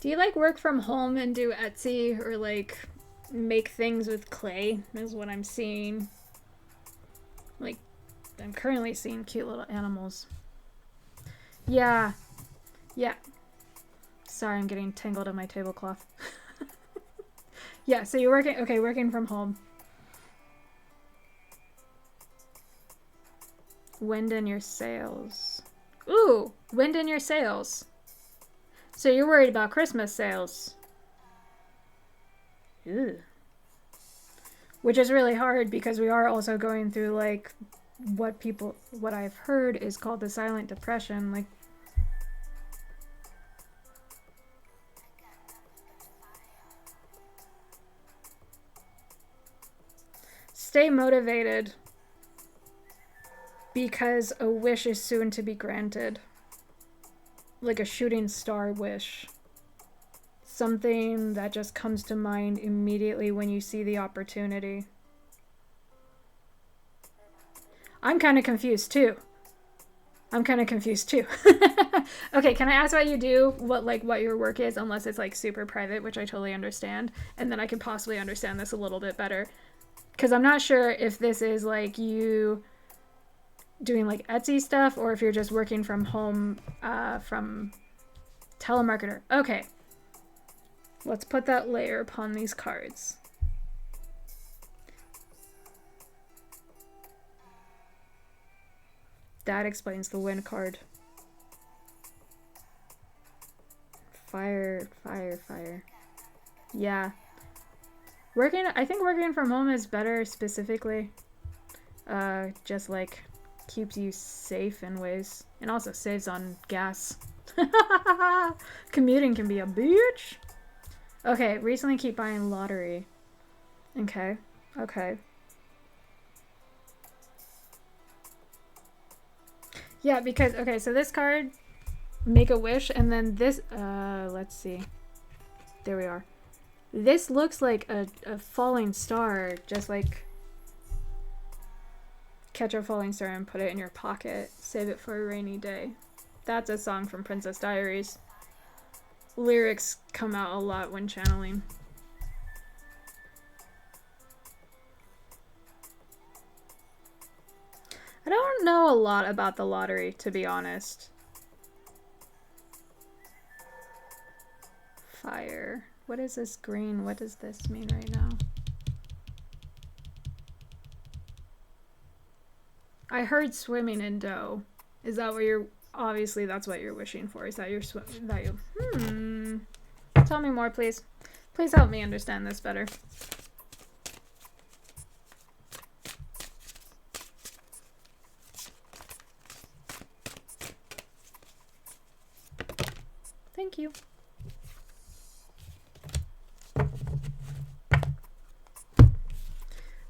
Do you like work from home and do Etsy or like make things with clay is what I'm seeing. Like, I'm currently seeing cute little animals. Yeah. Yeah. Sorry, I'm getting tangled in my tablecloth. Yeah, so you're working, okay, working from home. Wind in your sails. Ooh, wind in your sails. So you're worried about Christmas sales. Ew. Which is really hard because we are also going through like what I've heard is called the silent depression. Like, stay motivated because a wish is soon to be granted. Like a shooting star wish. Something that just comes to mind immediately when you see the opportunity. I'm kind of confused too. Okay, can I ask what you do? What your work is, unless it's like super private, which I totally understand. And then I could possibly understand this a little bit better. Because I'm not sure if this is like you doing like Etsy stuff or if you're just working from home from telemarketer. Okay. Let's put that layer upon these cards. That explains the wind card. Fire, fire, fire. Yeah. I think working from home is better specifically. Just like keeps you safe in ways. And also saves on gas. Commuting can be a bitch. Okay, recently keep buying lottery. Okay. Yeah, because, okay, so this card, make a wish, and then this, let's see. There we are. This looks like a falling star, just like catch a falling star and put it in your pocket. Save it for a rainy day. That's a song from Princess Diaries. Lyrics come out a lot when channeling. I don't know a lot about the lottery, to be honest. Fire. What is this green? What does this mean right now? I heard swimming in dough. Is that what you're... Obviously, that's what you're wishing for. Is that your swim... That you... Tell me more, please. Please help me understand this better. Thank you.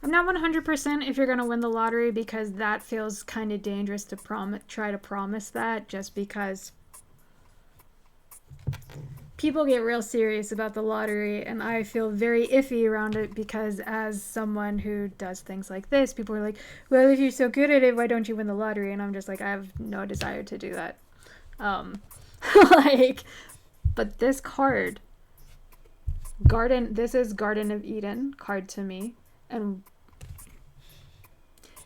I'm not 100% if you're going to win the lottery because that feels kind of dangerous to try to promise that, just because people get real serious about the lottery and I feel very iffy around it because as someone who does things like this, people are like, well, if you're so good at it, why don't you win the lottery? And I'm just like, I have no desire to do that. Like, but this card, this is Garden of Eden card to me, and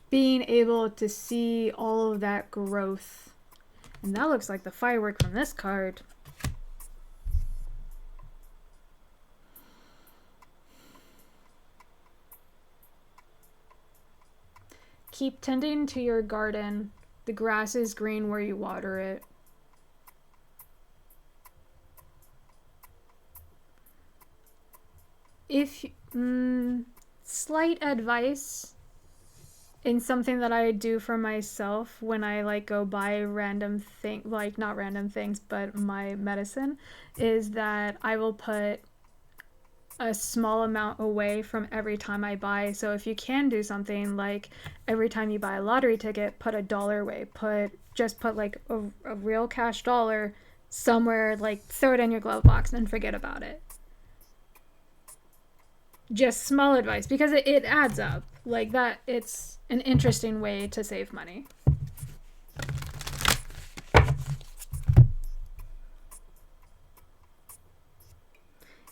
being able to see all of that growth, and that looks like the firework from this card. Keep tending to your garden. The grass is green where you water it. If slight advice in something that I do for myself when I like go buy random thing, like not random things, but my medicine, is that I will put a small amount away from every time I buy. So if you can do something like every time you buy a lottery ticket, put $1 away, just put like a real cash dollar somewhere, like throw it in your glove box and forget about it. Just small advice, because it adds up like that. It's an interesting way to save money.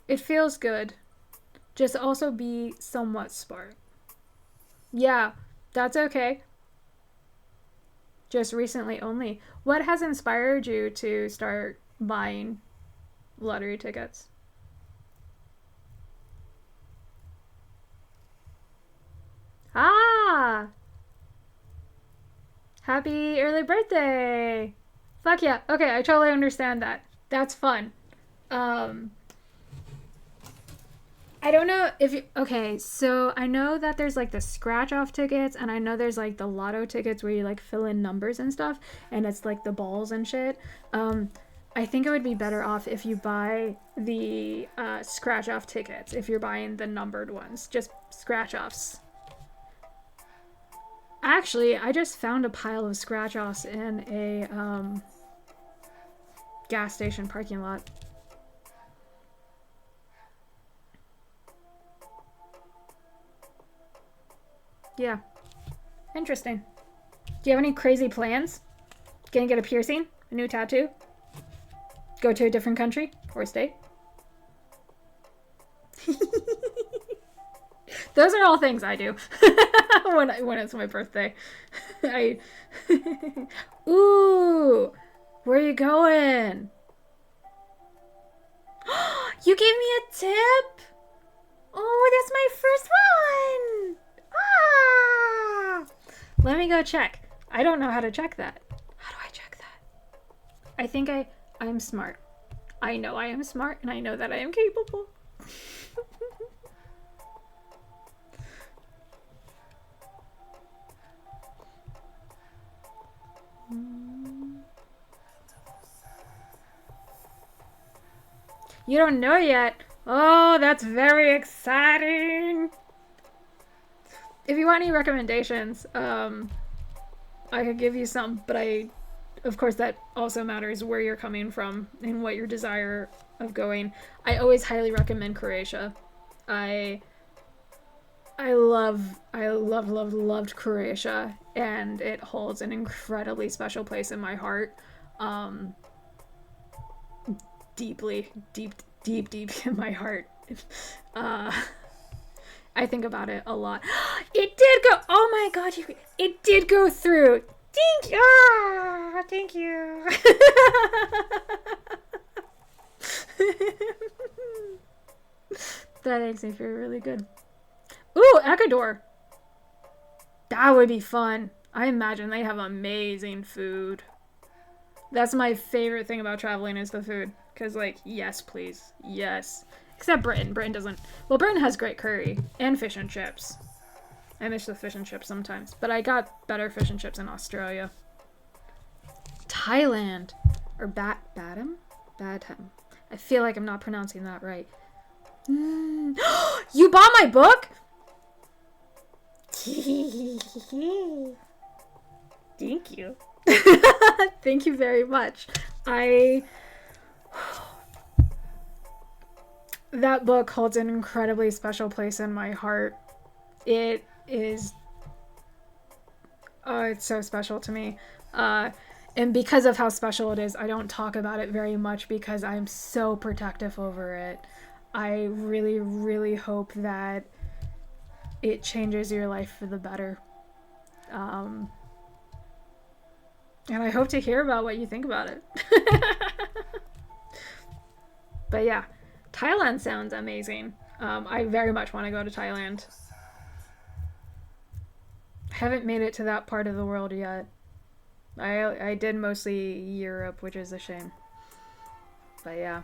It feels good. Just also be somewhat smart. Yeah, that's okay. Just recently only. What has inspired you to start buying lottery tickets? Ah! Happy early birthday! Fuck yeah. Okay, I totally understand that. That's fun. I don't know if you... Okay, so I know that there's like the scratch-off tickets, and I know there's like the lotto tickets where you like fill in numbers and stuff, and it's like the balls and shit. I think it would be better off if you buy the scratch-off tickets, if you're buying the numbered ones. Just scratch-offs. Actually, I just found a pile of scratch-offs in a gas station parking lot. Yeah. Interesting. Do you have any crazy plans? Gonna get a piercing? A new tattoo? Go to a different country or state? Those are all things I do when it's my birthday. Ooh, where are you going? You gave me a tip? Oh, that's my first one. Ah! Let me go check. I don't know how to check that. How do I check that? I think I'm smart. I know I am smart, and I know that I am capable. You don't know yet? Oh, that's very exciting. If you want any recommendations, I could give you some, but I of course, that also matters where you're coming from and what your desire of going. I always highly recommend Croatia. I loved Croatia, and it holds an incredibly special place in my heart. Deeply, deep in my heart. I think about it a lot. It did go. Oh my god! It did go through. Thank you. Oh, thank you. That makes me feel really good. Ooh, Ecuador. That would be fun. I imagine they have amazing food. That's my favorite thing about traveling is the food. Because, like, yes, please. Yes. Except Britain. Britain doesn't. Well, Britain has great curry and fish and chips. I miss the fish and chips sometimes. But I got better fish and chips in Australia. Thailand. Or Batam? Batam. I feel like I'm not pronouncing that right. You bought my book? Thank you. Thank you very much. That book holds an incredibly special place in my heart. It is... Oh, it's so special to me. And because of how special it is, I don't talk about it very much because I'm so protective over it. I really, really hope that it changes your life for the better. And I hope to hear about what you think about it. But yeah, Thailand sounds amazing. I very much want to go to Thailand. I haven't made it to that part of the world yet. I did mostly Europe, which is a shame. But yeah.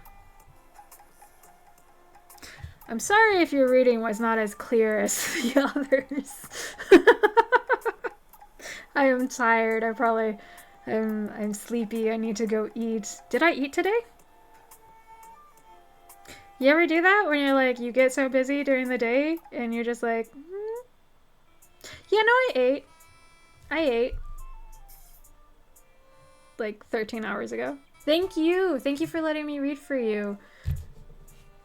I'm sorry if your reading was not as clear as the others. I am tired. I'm sleepy. I need to go eat. Did I eat today? You ever do that when you're like, you get so busy during the day and you're just like, yeah, no, I ate. I ate. Like 13 hours ago. Thank you. Thank you for letting me read for you.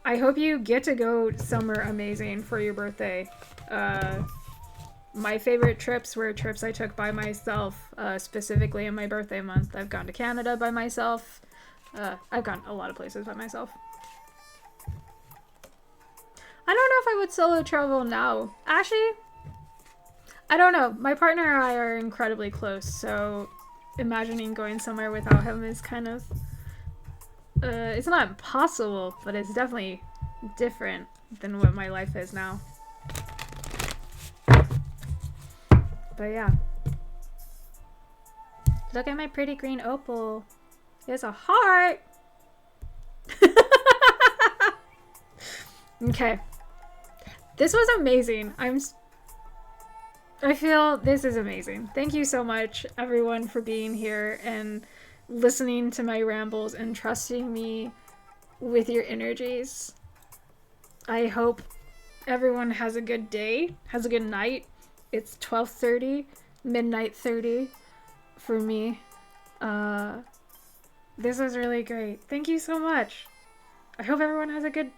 I hope you get to go somewhere amazing for your birthday. My favorite trips were trips I took by myself, specifically in my birthday month. I've gone to Canada by myself. I've gone a lot of places by myself. I don't know if I would solo travel now. Actually, I don't know. My partner and I are incredibly close, so imagining going somewhere without him is kind of... it's not impossible, but it's definitely different than what my life is now. But yeah. Look at my pretty green opal. There's a heart! Okay. This was amazing. I feel this is amazing. Thank you so much, everyone, for being here and listening to my rambles and trusting me with your energies. I hope everyone has a good day, has a good night. It's 12:30, midnight 30 for me. This was really great. Thank you so much. I hope everyone has a good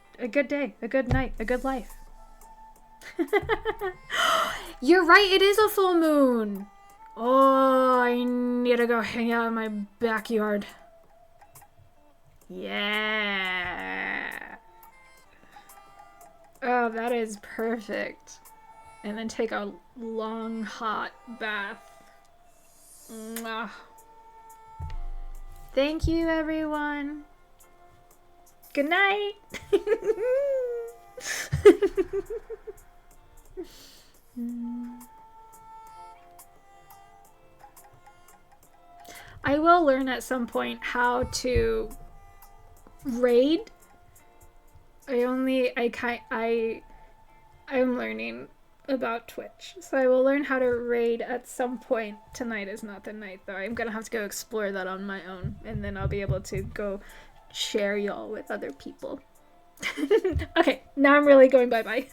day, a good night, a good life. You're right, it is a full moon. Oh, I need to go hang out in my backyard. Yeah. Oh, that is perfect. And then take a long, hot bath. Mwah. Thank you, everyone. Good night. I will learn at some point how to raid. I'm learning about Twitch, so I will learn how to raid at some point. Tonight is not the night, though. I'm gonna have to go explore that on my own, and then I'll be able to go share y'all with other people. Okay, now I'm really going bye-bye.